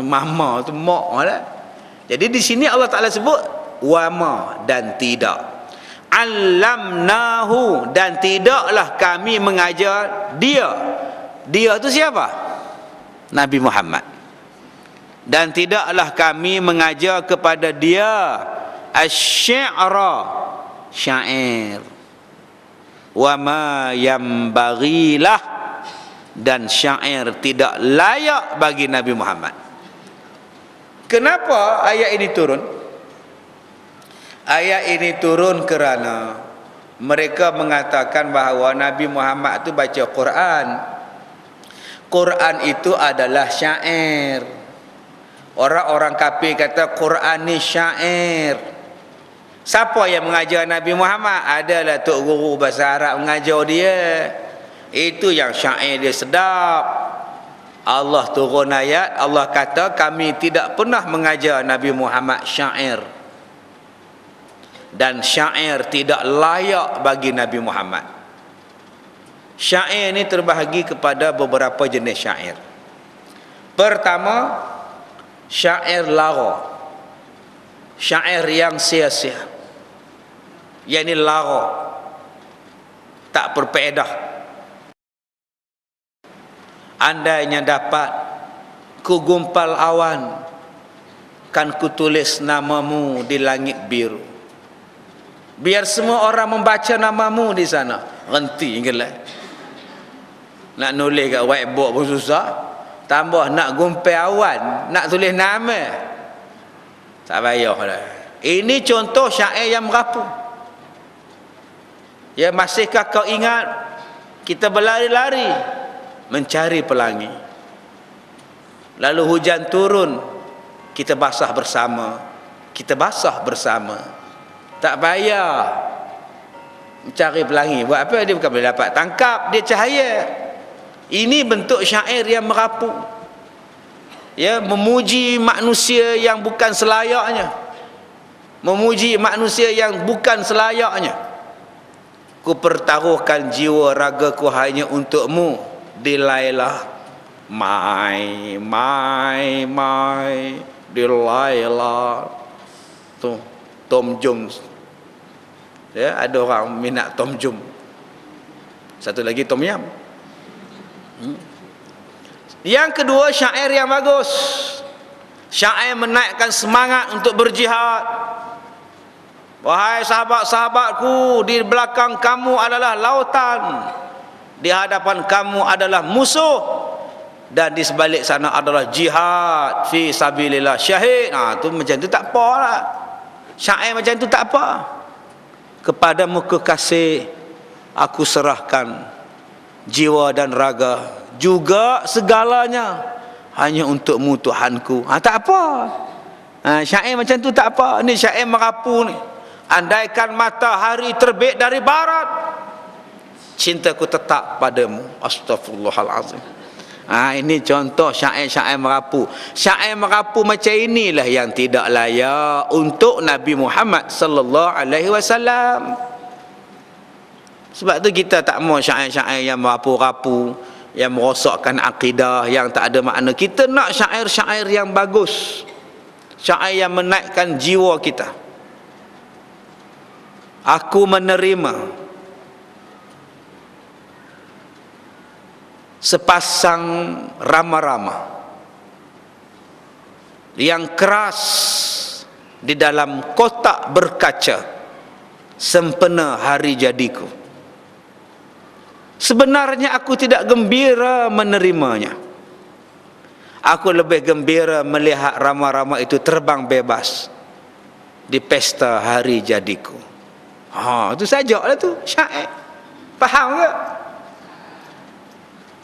[SPEAKER 1] Mama tu mak lah. Jadi di sini Allah Taala sebut wa ma, dan tidak. Allamnahu, dan tidaklah kami mengajar dia. Dia tu siapa? Nabi Muhammad. Dan tidaklah kami mengajar kepada dia asy-syi'ra, syair. Wa ma yambaghilah, dan syair tidak layak bagi Nabi Muhammad. Kenapa ayat ini turun? Ayat ini turun kerana mereka mengatakan bahawa Nabi Muhammad itu baca Quran. Quran itu adalah syair. Orang-orang kafir kata Quran ni syair. Siapa yang mengajar Nabi Muhammad? Adalah tok guru bahasa Arab mengajar dia. Itu yang syair dia sedap. Allah turun ayat, Allah kata kami tidak pernah mengajar Nabi Muhammad syair. Dan syair tidak layak bagi Nabi Muhammad. Syair ini terbahagi kepada beberapa jenis syair. Pertama, syair lara. Syair yang sia-sia. Yang ini lara, tak berfaedah. Andainya dapat ku gumpal awan, kan ku tulis namamu di langit biru. Biar semua orang membaca namamu di sana. Renti ingatlah. Nak nulis kat whiteboard pun susah. Tambah nak gumpal awan, nak tulis nama. Tak payah dah. Ini contoh syair yang merapu. Ya, masihkah kau ingat kita berlari-lari mencari pelangi, lalu hujan turun, kita basah bersama. Tak payah mencari pelangi. Buat apa? Dia bukan boleh dapat tangkap, dia cahaya. Ini bentuk syair yang merapu. Ya, memuji manusia yang bukan selayaknya. Memuji manusia yang bukan selayaknya. Ku pertaruhkan jiwa ragaku hanya untukmu, Delilah, my Delilah. Tu Tom Jones. Ya, ada orang minat Tom Jones. Satu lagi Tom Yam. Yang kedua, syair yang bagus. Syair menaikkan semangat untuk berjihad. Wahai sahabat-sahabatku, di belakang kamu adalah lautan, di hadapan kamu adalah musuh, dan di sebalik sana adalah jihad fi sabilillah, syahid. Tu macam tu tak apa lah. Syair macam tu tak apa. Kepadamu kekasih aku serahkan jiwa dan raga, juga segalanya hanya untukmu Tuhanku. Tak apa. Syair macam tu tak apa. Ni syair merapu ni. Andaikan matahari terbit dari barat, cintaku tetap padamu. Astaghfirullahalazim. Ini contoh syair-syair merapu. Syair merapu macam inilah yang tidak layak untuk Nabi Muhammad sallallahu alaihi wasallam. Sebab tu kita tak mau syair-syair yang merapu-rapu. yang merosakkan akidah, yang tak ada makna. Kita nak syair-syair yang bagus, syair yang menaikkan jiwa kita. Aku menerima sepasang rama-rama yang keras di dalam kotak berkaca sempena hari jadiku. Sebenarnya aku tidak gembira menerimanya. Aku lebih gembira melihat rama-rama itu terbang bebas di pesta hari jadiku. Itu sajaklah tu syair. Faham ke?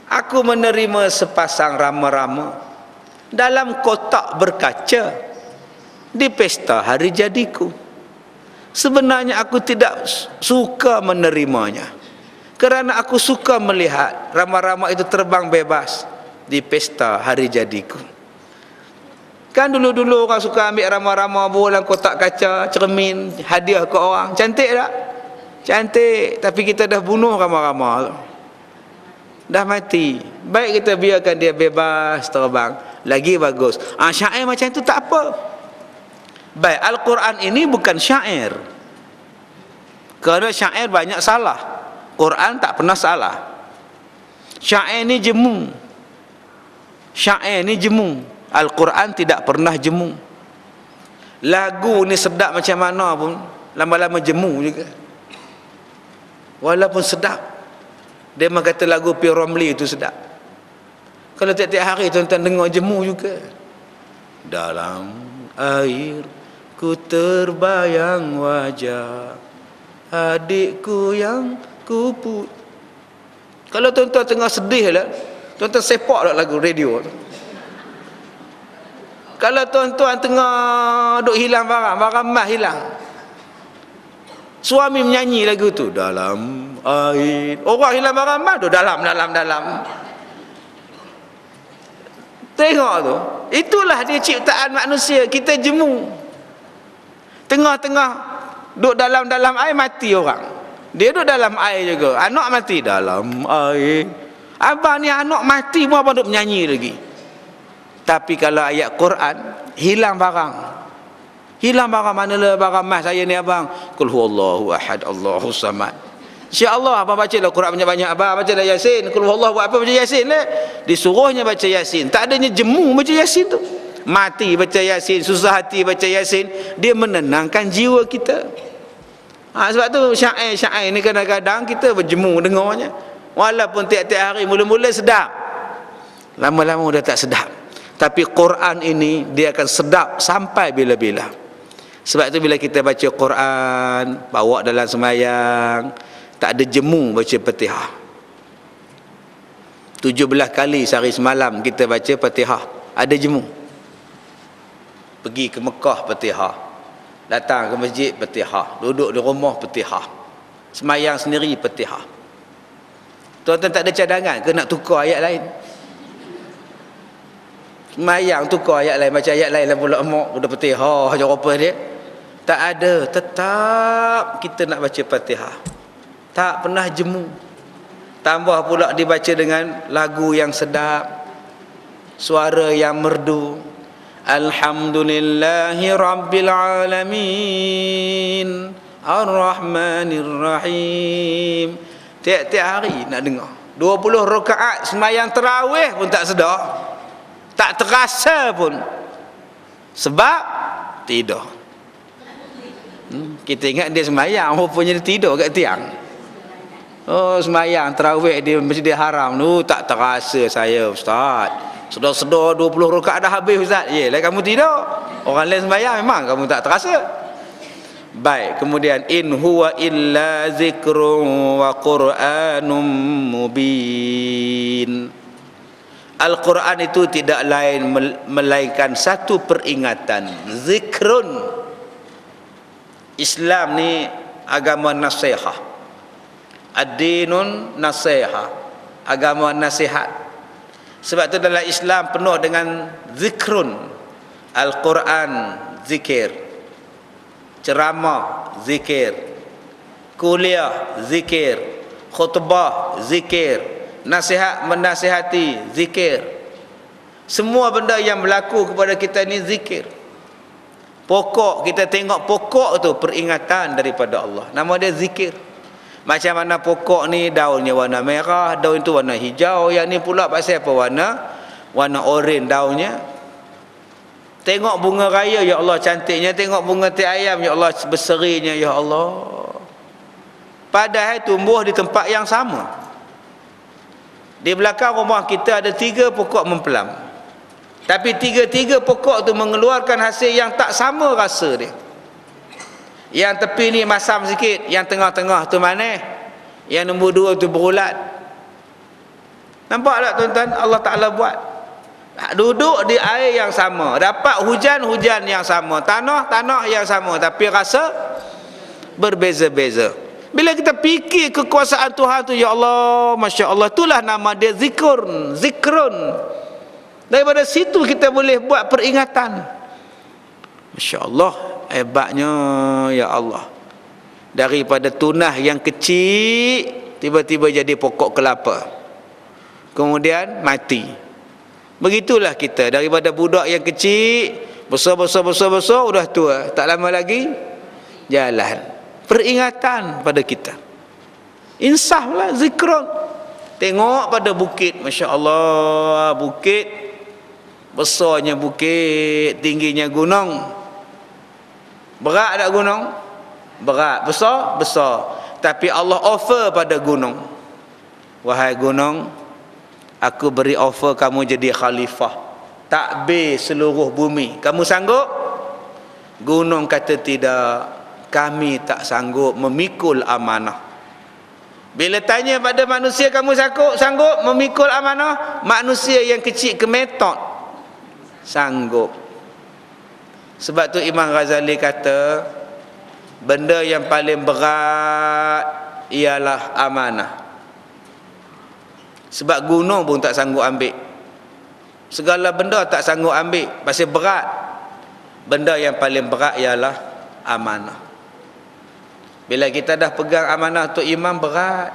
[SPEAKER 1] Aku menerima sepasang rama-rama dalam kotak berkaca di pesta hari jadiku. Sebenarnya aku tidak suka menerimanya, kerana aku suka melihat rama-rama itu terbang bebas di pesta hari jadiku. Kan dulu-dulu orang suka ambil rama-rama dalam kotak kaca, cermin, hadiah ke orang. Cantik tak? Cantik. Tapi kita dah bunuh rama-rama tu, dah mati. Baik kita biarkan dia bebas terbang, lagi bagus. Syair macam tu tak apa. Baik, Al-Quran ini bukan syair, kerana syair banyak salah. Quran tak pernah salah. Syair ni jemu. Syair ni jemu. Al-Quran tidak pernah jemu. Lagu ni sedap macam mana pun lama-lama jemu juga. Walaupun sedap, dia memang kata lagu P. Ramlee itu sedap. Kalau tiap-tiap hari tuan-tuan dengar jemu juga. Dalam air ku terbayang wajah adikku yang kuput. Kalau tuan-tuan tengah sedih lah, tuan-tuan sepak lah lagu radio tu. Kalau tuan-tuan tengah duk hilang barang emas hilang, suami menyanyi lagu tu, dalam air. Orang hilang barang emas tu dalam. Tengok tu, itulah dia ciptaan manusia. Kita jemu. Tengah-tengah duk dalam air, mati orang. Dia duk dalam air juga, anak mati dalam air. Abang ni anak mati pun abang duk menyanyi lagi. Tapi kalau ayat Quran, hilang barang. Hilang barang, manalah barang emas saya ni abang. Qul huwallahu ahad, Allahus samad. Insya-Allah abang bacalah Quran banyak-banyak, abang bacalah Yasin. Qul huwallahu, apa baca Yasin lah. Disuruhnya baca Yasin. Tak adanya jemu baca Yasin tu. Mati baca Yasin, susah hati baca Yasin, dia menenangkan jiwa kita. Sebab tu syair-syair ni kadang-kadang kita berjemu dengarnya. Walaupun tiap-tiap hari mula-mula sedap, lama-lama dah tak sedap. Tapi Quran ini dia akan sedap sampai bila-bila. Sebab tu bila kita baca Quran, bawa dalam sembahyang, tak ada jemu baca Fatihah. 17 kali sehari semalam kita baca Fatihah, ada jemu. Pergi ke Mekah Fatihah, datang ke masjid Fatihah, duduk di rumah Fatihah, sembahyang sendiri Fatihah. Tuan-tuan tak ada cadangan ke nak tukar ayat lain? Sembahyang tukar ayat lain, baca ayat lain lah pula emak, udah Fatihah je apa dia. Tak ada, tetap kita nak baca Fatihah, tak pernah jemu. Tambah pula dibaca dengan lagu yang sedap, suara yang merdu. Alhamdulillahi Rabbil Alamin Ar-Rahmanir Rahim. Tiap-tiap hari nak dengar. 20 rakaat sembahyang tarawih pun tak sedar, tak terasa pun. Sebab tidur. Kita ingat dia sembahyang, rupanya dia tidur kat tiang. Sembahyang tarawih di Masjidil Haram tu tak terasa saya, ustaz. Sedar-sedar 20 rakaat dah habis, ustaz. Yelah kamu tidur. Orang lain sembahyang memang kamu tak terasa. Baik, kemudian in huwa illa zikrun wa qur'anum mubin. Al-Quran itu tidak lain melainkan satu peringatan, zikrun. Islam ni agama nasihat. Ad-dinun nasihat, agama nasihat. Sebab tu dalam Islam penuh dengan zikrun. Al-Quran zikir, ceramah zikir, kuliah zikir, khutbah zikir, menasihati, zikir. Semua benda yang berlaku kepada kita ni zikir. Pokok, kita tengok pokok tu peringatan daripada Allah. Nama dia zikir. Macam mana pokok ni daunnya warna merah, daun itu warna hijau, yang ni pula pasal apa warna oranye daunnya. Tengok bunga raya, ya Allah cantiknya. Tengok bunga teh ayam, ya Allah berserinya, ya Allah. Padahal tumbuh di tempat yang sama. Di belakang rumah kita ada 3 pokok mempelam. Tapi 3 pokok tu mengeluarkan hasil yang tak sama rasa dia. Yang tepi ni masam sikit, yang tengah-tengah tu manis, yang nombor 2 tu berulat. Nampak tak tuan-tuan, Allah Ta'ala buat. Duduk di air yang sama, dapat hujan yang sama, tanah yang sama, tapi rasa berbeza-beza. Bila kita fikir kekuasaan Tuhan tu, ya Allah, Masya Allah, itulah nama dia zikrun. Daripada situ kita boleh buat peringatan. Masya Allah, hebatnya ya Allah. Daripada tunah yang kecil tiba-tiba jadi pokok kelapa, kemudian mati. Begitulah kita, daripada budak yang kecil besar udah tua, tak lama lagi jalan. Peringatan pada kita. Insaflah, zikrun. Tengok pada bukit, Masya Allah, bukit, besarnya bukit, tingginya gunung. Berat tak gunung? Berat. Besar? Besar. Tapi Allah offer pada gunung, wahai gunung, aku beri offer kamu jadi khalifah, takbir seluruh bumi. Kamu sanggup? Gunung kata tidak, kami tak sanggup memikul amanah. Bila tanya pada manusia, kamu sanggup memikul amanah? Manusia yang kecil kemetot sanggup. Sebab tu Imam Ghazali kata, benda yang paling berat ialah amanah. Sebab gunung pun tak sanggup ambil, segala benda tak sanggup ambil, pasal berat. Benda yang paling berat ialah amanah. Bila kita dah pegang amanah tu, imam, berat.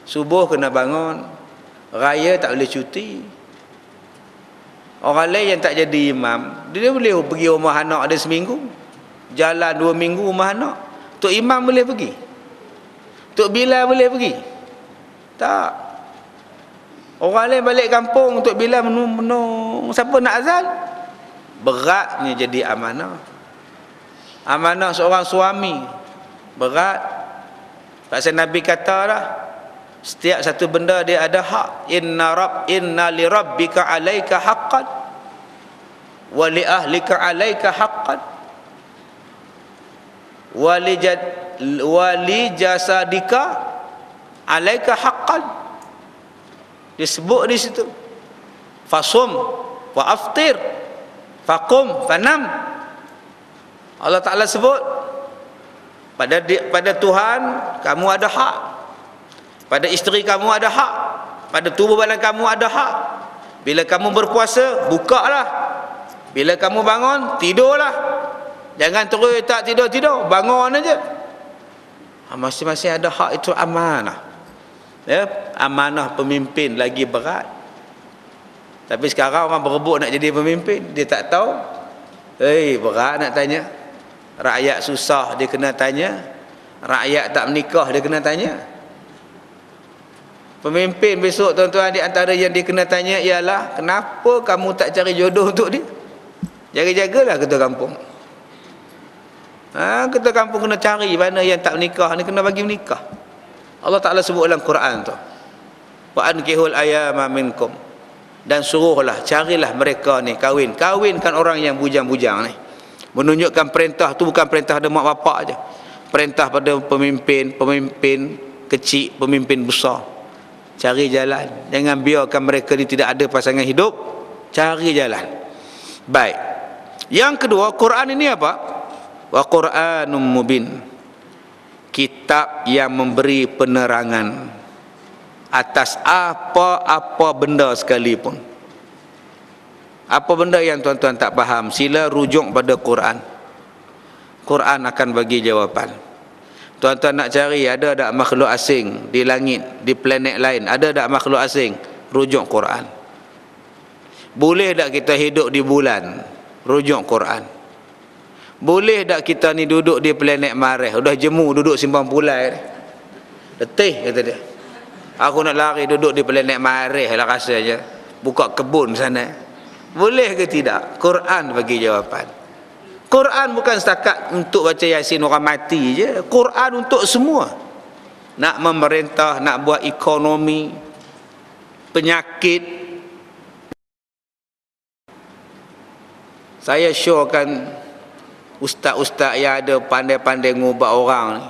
[SPEAKER 1] Subuh kena bangun, raya tak boleh cuti. Orang lain yang tak jadi imam, dia boleh pergi rumah anak dia seminggu, jalan 2 minggu rumah anak. Tok imam boleh pergi, Tok Bilal boleh pergi? Tak. Orang lain balik kampung, Tok Bilal menung. Siapa nak azan? Beratnya jadi amanah. Amanah seorang suami berat. Pasal Nabi kata dah, setiap satu benda dia ada hak. Inna li rabbika alaika haqqan wa li ahlika alaika haqqan wa li jasadika alaika haqqan. Disebut di situ, fasum wa aftir faqum fanam. Allah Ta'ala sebut, pada Tuhan kamu ada hak, pada isteri kamu ada hak, pada tubuh badan kamu ada hak. Bila kamu berpuasa, bukalah. Bila kamu bangun, tidurlah. Jangan terus tak tidur, bangun aja. Masing-masing ada hak. Itu amanah. Ya, amanah pemimpin lagi berat. Tapi sekarang orang berebut nak jadi pemimpin, dia tak tahu. Berat nak tanya. Rakyat susah dia kena tanya, rakyat tak menikah dia kena tanya. Pemimpin besok, tuan-tuan, di antara yang dia kena tanya ialah, kenapa kamu tak cari jodoh untuk dia? Jaga-jagalah ketua kampung. Ketua kampung kena cari mana yang tak menikah ni, kena bagi menikah. Allah Ta'ala sebut dalam Quran tu, wa ankihul ayama minkum, dan suruhlah, carilah mereka ni kawinkan orang yang bujang-bujang ni. Menunjukkan perintah tu bukan perintah ada mak bapak aja, perintah pada pemimpin kecil, pemimpin besar. Cari jalan, jangan biarkan mereka ni tidak ada pasangan hidup, cari jalan. Baik. Yang kedua, Quran ini apa? Wa Quranum mubin, kitab yang memberi penerangan atas apa-apa benda sekalipun. Apa benda yang tuan-tuan tak faham, sila rujuk pada Quran. Quran akan bagi jawapan. Tuan-tuan nak cari ada tak makhluk asing di langit, di planet lain, ada tak makhluk asing? Rujuk Quran. Boleh tak kita hidup di bulan? Rujuk Quran. Boleh tak kita ni duduk di planet Marikh? Udah jemu duduk simpang pulai. Letih kata dia. Aku nak lari duduk di planet Marikh lah rasanya. Buka kebun sana. Boleh ke tidak? Quran bagi jawapan. Quran bukan setakat untuk baca Yasin orang mati je. Quran untuk semua. Nak memerintah, nak buat ekonomi, penyakit. Saya syorkan ustaz-ustaz yang ada pandai-pandai ngubah orang ni,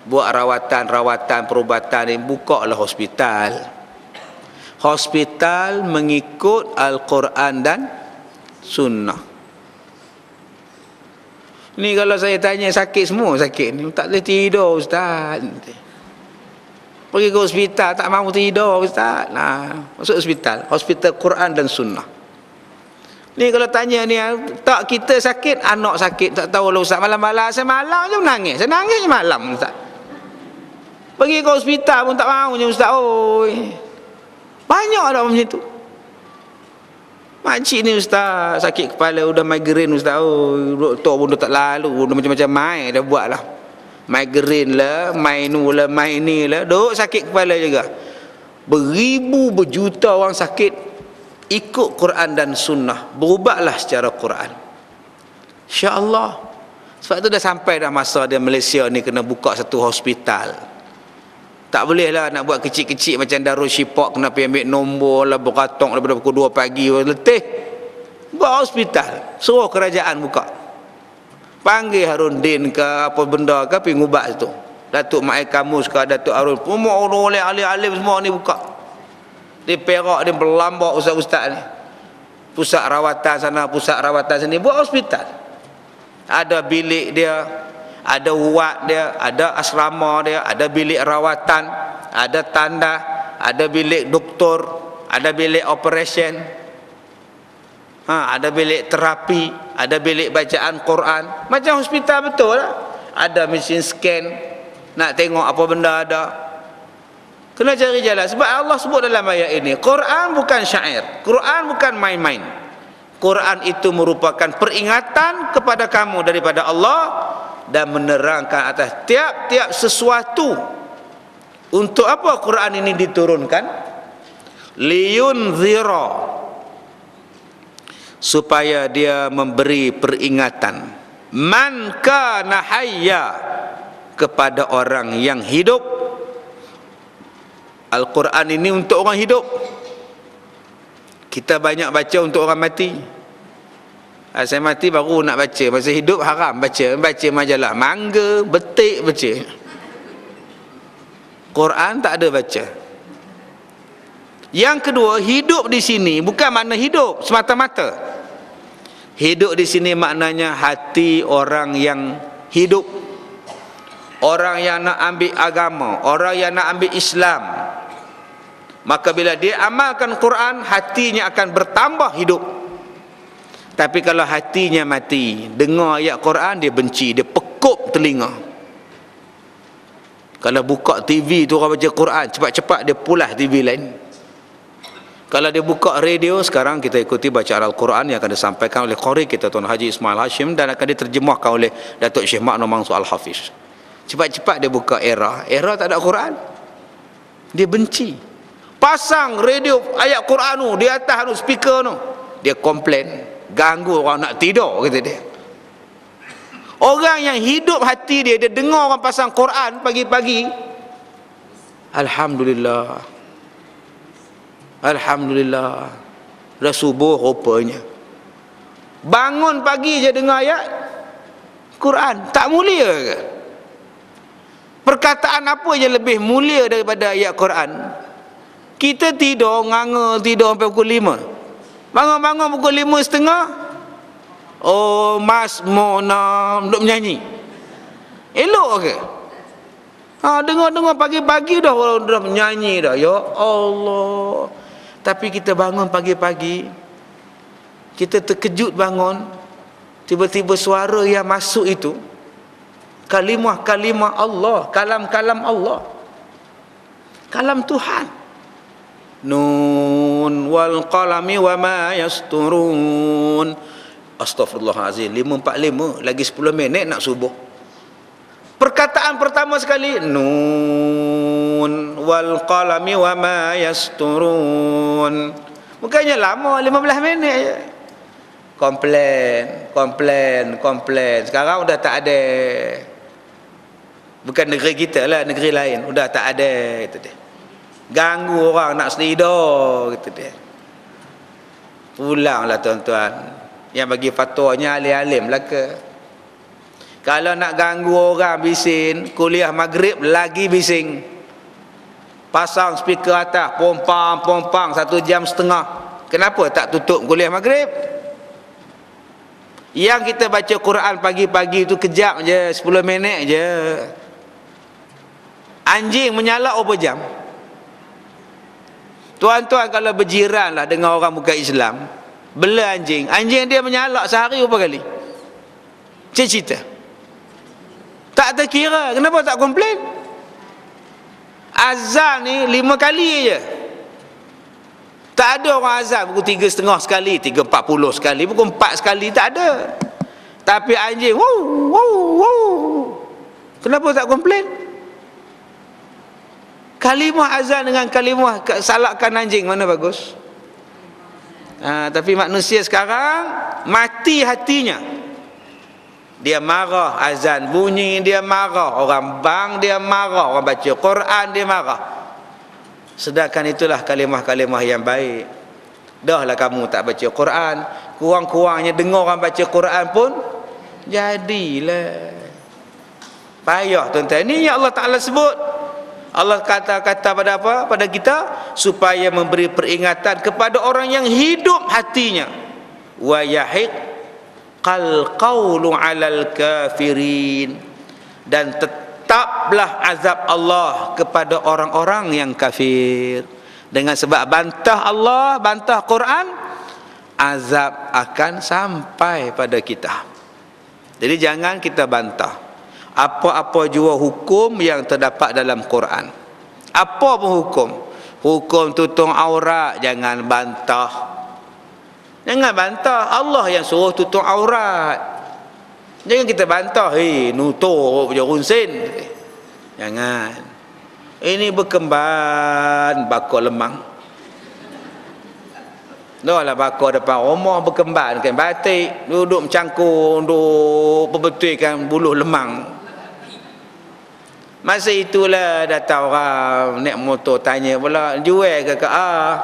[SPEAKER 1] buat rawatan-rawatan perubatan ni, buka lah hospital. Hospital mengikut Al-Quran dan Sunnah. Ni kalau saya tanya sakit semua sakit ni, tak boleh tidur ustaz. Pergi ke hospital tak mahu tidur ustaz. Nah, masuk hospital, hospital Quran dan Sunnah. Ni kalau tanya ni, tak kita sakit, anak sakit, tak tahu lah ustaz, malam-malam saya malam je menangis. Saya nangis je malam ustaz. Pergi ke hospital pun tak mahu je ustaz. Oi. Banyak dah macam tu. Makcik ni ustaz, sakit kepala, udah migraine ustaz. Oh, doktor pun dah tak lalu, udah macam-macam main dah buat lah. Migraine lah, main nu lah, main ni lah. Duk sakit kepala juga. Beribu berjuta orang sakit, ikut Quran dan Sunnah. Berubahlah secara Quran. InsyaAllah. Sebab tu dah sampai dah masa dia Malaysia ni kena buka satu hospital. Tak boleh lah nak buat kecil-kecil macam Darul Shifa, kena pergi ambil nombor lah, beratok daripada pukul 2 pagi, letih. Buat hospital, suruh kerajaan buka. Panggil Harun Din ke apa benda ke, pergi ngubah situ. Datuk Mak Kamus ke, Datuk Harun, semua oleh alim-alim semua ni buka. Di Perak, di berlambak ustaz-ustaz ni. Pusat rawatan sana, pusat rawatan sini, buat hospital. Ada bilik dia, ada wad dia, ada asrama dia, ada bilik rawatan, ada tandas, ada bilik doktor, ada bilik operation, ada bilik terapi, ada bilik bacaan Quran. Macam hospital betul lah. Ada mesin scan, nak tengok apa benda ada. Kena cari jalan. Sebab Allah sebut dalam ayat ini, Quran bukan syair, Quran bukan main-main. Quran itu merupakan peringatan kepada kamu daripada Allah dan menerangkan atas tiap-tiap sesuatu. Untuk apa Quran ini diturunkan? Liyunzira, supaya dia memberi peringatan, man kana hayya, kepada orang yang hidup. Al-Quran ini untuk orang hidup. Kita banyak baca untuk orang mati. Saya mati baru nak baca. Masa hidup haram baca. Baca majalah mangga, betik baca. Quran tak ada baca. Yang kedua, hidup di sini bukan makna hidup semata-mata. Hidup di sini maknanya hati orang yang hidup. Orang yang nak ambil agama, orang yang nak ambil Islam. Maka bila dia amalkan Quran, hatinya akan bertambah hidup. Tapi kalau hatinya mati, dengar ayat Quran dia benci, dia pekup telinga. Kalau buka TV tu orang baca Quran, cepat-cepat dia pulas TV lain. Kalau dia buka radio, sekarang kita ikuti bacaan Al-Quran yang akan disampaikan oleh qari kita Tuan Haji Ismail Hashim dan akan diterjemahkan oleh Datuk Syekh Makno Mansur Al-Hafiz. Cepat-cepat dia buka era tak ada Quran, dia benci. Pasang radio ayat Quran tu di atas tu speaker tu, dia komplain, ganggu orang nak tidur kata dia. Orang yang hidup hati dia, dia dengar orang pasang Quran pagi-pagi, Alhamdulillah, Alhamdulillah. Dah subuh rupanya, bangun pagi je dengar ayat Quran. Tak mulia ke? Perkataan apa yang lebih mulia daripada ayat Quran? Kita tidur nganga, tidur sampai pukul 5, bangun-bangun pukul 5:30, oh Mas Mona duk menyanyi. Elok ke? Dengar-dengar pagi-pagi dah menyanyi dah. Ya Allah. Tapi kita bangun pagi-pagi, kita terkejut bangun, tiba-tiba suara yang masuk itu, Kalimah-kalimah Allah, kalam-kalam Allah, kalam Tuhan. Nun wal qalami wa ma yasturun. Astaghfirullahalazim, 5:45, lagi 10 minit nak subuh. Perkataan pertama sekali, nun wal qalami wa ma yasturun. Bukannya lama, 15 minit je. Komplain. Sekarang dah tak ada. Bukan negeri kita lah, negeri lain dah tak ada, gitu dia. Ganggu orang nak selidor, gitu dia. Pulanglah tuan-tuan, yang bagi fatwanya alim-alim lah ke. Kalau nak ganggu orang bising, kuliah maghrib lagi bising. Pasang speaker atas, pompang 1 jam setengah. Kenapa tak tutup kuliah maghrib? Yang kita baca Quran pagi-pagi tu kejap je, 10 minit je. Anjing menyalak berapa jam? Tuan-tuan kalau berjiran lah dengan orang bukan Islam, bela anjing dia menyalak sehari berapa kali? Cerita tak terkira. Kenapa tak komplain? Azan ni 5 kali je. Tak ada orang azan pukul 3.30 sekali, 3.40 sekali, pukul 4 sekali, tak ada. Tapi anjing wow. Kenapa tak komplain? Kalimah azan dengan kalimah salakkan anjing, mana bagus? Tapi manusia sekarang mati hatinya. Dia marah azan bunyi, dia marah orang bang, dia marah orang baca Quran, dia marah. Sedangkan itulah kalimah-kalimah yang baik. Dahlah kamu tak baca Quran, kurang-kurangnya dengar orang baca Quran pun jadilah. Payah tuan-tuan. Ini yang Allah Ta'ala sebut. Allah kata pada apa? Pada kita, supaya memberi peringatan kepada orang yang hidup hatinya. Wa yahiqqal qawlu 'alal kafirin, dan tetaplah azab Allah kepada orang-orang yang kafir. Dengan sebab bantah Allah, bantah Quran, azab akan sampai pada kita. Jadi jangan kita bantah apa-apa jua hukum yang terdapat dalam Quran. Apa pun hukum tutup aurat, jangan bantah. Jangan bantah. Allah yang suruh tutup aurat. Jangan kita bantah, nutup je runsin. Jangan. Ini berkemban bakar lemang. Dah lah bakar depan rumah berkemban kan batik, duduk mencangkung, duduk perbetulkan buluh lemang. Masa itulah datang orang naik motor tanya pula, jual ke Kak?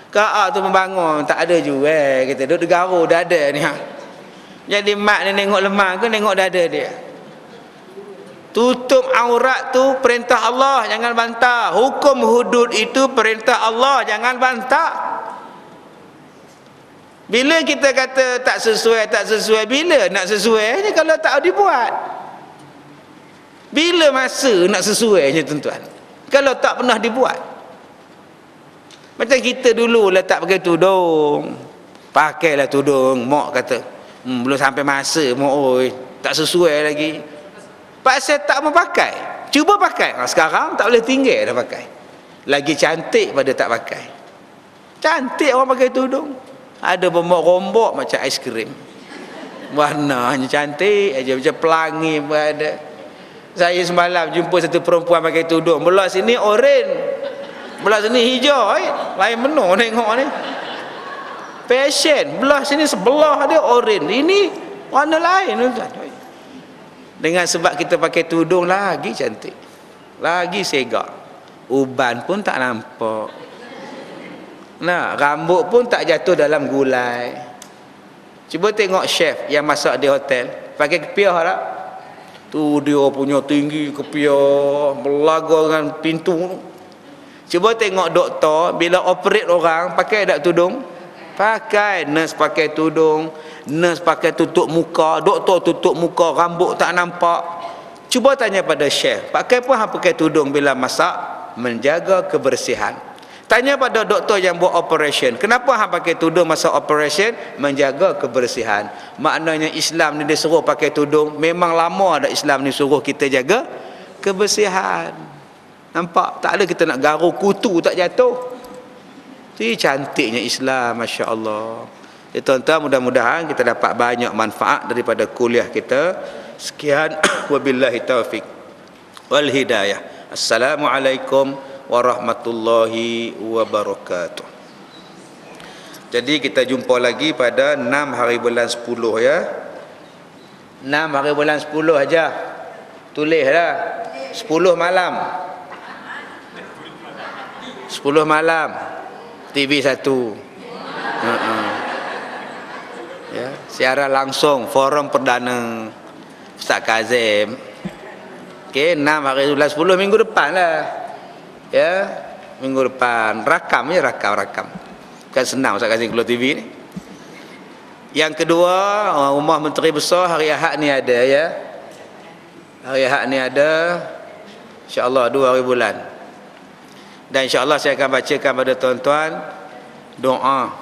[SPEAKER 1] Kak tu membangun, tak ada jual, kita duduk garu dada ni. Jadi mak ni tengok lemang ke tengok dada dia. Tutup aurat tu perintah Allah, jangan bantah. Hukum hudud itu perintah Allah, jangan bantah. Bila kita kata tak sesuai, bila nak sesuai ni kalau tak dibuat? Bila masa nak sesuainya tuan-tuan? Kalau tak pernah dibuat. Macam kita dulu lah tak pakai tudung. Pakailah tudung, mak kata. Belum sampai masa mak, tak sesuai lagi. Pasal tak mau pakai. Cuba pakai. Sekarang tak boleh tinggal dah pakai. Lagi cantik pada tak pakai. Cantik orang pakai tudung. Ada rombok macam aiskrim. Warnanya cantik aja, macam pelangi pun ada. Saya semalam jumpa satu perempuan pakai tudung, belah sini oren, belah sini hijau, lain menu tengok ni. Fashion, belah sini sebelah dia oren, ini warna lain tuan. Dengan sebab kita pakai tudung lagi cantik, lagi segak. Uban pun tak nampak. Nah, rambut pun tak jatuh dalam gulai. Cuba tengok chef yang masak di hotel, pakai kepiah tak? Tu dia punya tinggi kepiah, melaga dengan pintu. Cuba tengok doktor bila operate orang, pakai tak tudung? Pakai. Nurse pakai tudung, nurse pakai tutup muka, doktor tutup muka, rambut tak nampak. Cuba tanya pada chef, pakai apa hang pakai tudung bila masak? Menjaga kebersihan. Tanya pada doktor yang buat operation, kenapa hang pakai tudung masa operation? Menjaga kebersihan. Maknanya Islam ni dia suruh pakai tudung. Memang lama dah Islam ni suruh kita jaga kebersihan. Nampak? Tak ada kita nak garu kutu tak jatuh. Ini cantiknya Islam, Masya Allah. Jadi tuan-tuan, mudah-mudahan kita dapat banyak manfaat daripada kuliah kita. Sekian. Wabillahi taufiq wal hidayah. Assalamualaikum warahmatullahi wabarakatuh. Jadi kita jumpa lagi pada 6 hari bulan 10 ya. 6 hari bulan 10 aja. Tulislah 10 malam. 10 malam TV 1. Ya, siaran langsung forum perdana Ustaz Kazim. Okey, 6 hari bulan 10 minggu depan lah. Ya, minggu depan rakam. Kan senang Ustaz Kazim keluar TV ni. Yang kedua, Rumah Menteri Besar hari Ahad ni ada ya. Hari Ahad ni ada, insya-Allah 2 hari bulan. Dan insya-Allah saya akan bacakan pada tuan-tuan doa.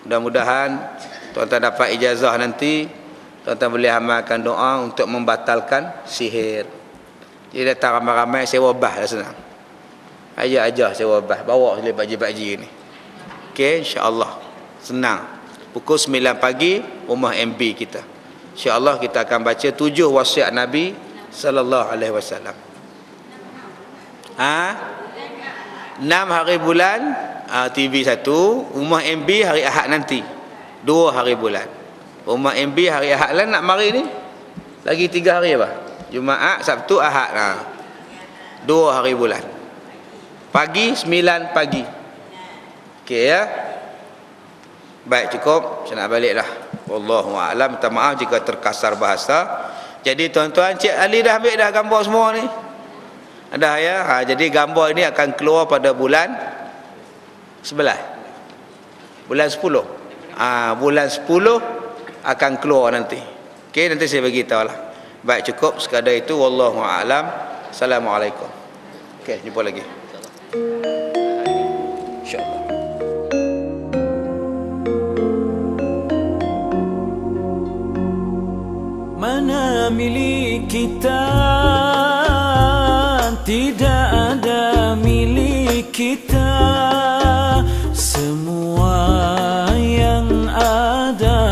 [SPEAKER 1] Mudah-mudahan tuan-tuan dapat ijazah nanti, tuan-tuan boleh amalkan doa untuk membatalkan sihir. Jadi datang ramai-ramai sewa bah dah senang. Ayah ajar sewa bah, bawa sini pakcik-pakcik ni. Okey, insya-Allah senang. Pukul 9 pagi rumah MB kita. Insya-Allah kita akan baca 7 wasiat Nabi sallallahu alaihi wasallam. 6 hari bulan TV 1, rumah MB hari Ahad nanti 2 hari bulan. Rumah MB hari Ahad lah nak mari ni. Lagi 3 hari apa? Jumaat, Sabtu, Ahad. 2 hari bulan. Pagi 9 pagi. Okey ya. Baik, cukup. Saya nak balik dah. Wallahu a'lam. Minta maaf jika terkasar bahasa. Jadi tuan-tuan, Cik Ali dah ambil dah gambar semua ni. Ada ya. Jadi gambar ini akan keluar pada bulan 11. Bulan 10. Bulan 10 akan keluar nanti. Okey, nanti saya bagi tahu lah. Baik, cukup sekadar itu. Wallahu a'lam. Assalamualaikum. Okey, jumpa lagi. InsyaAllah.
[SPEAKER 2] Mana milik kita, tidak ada milik kita. Semua yang ada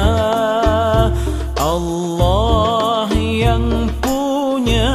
[SPEAKER 2] Allah yang punya.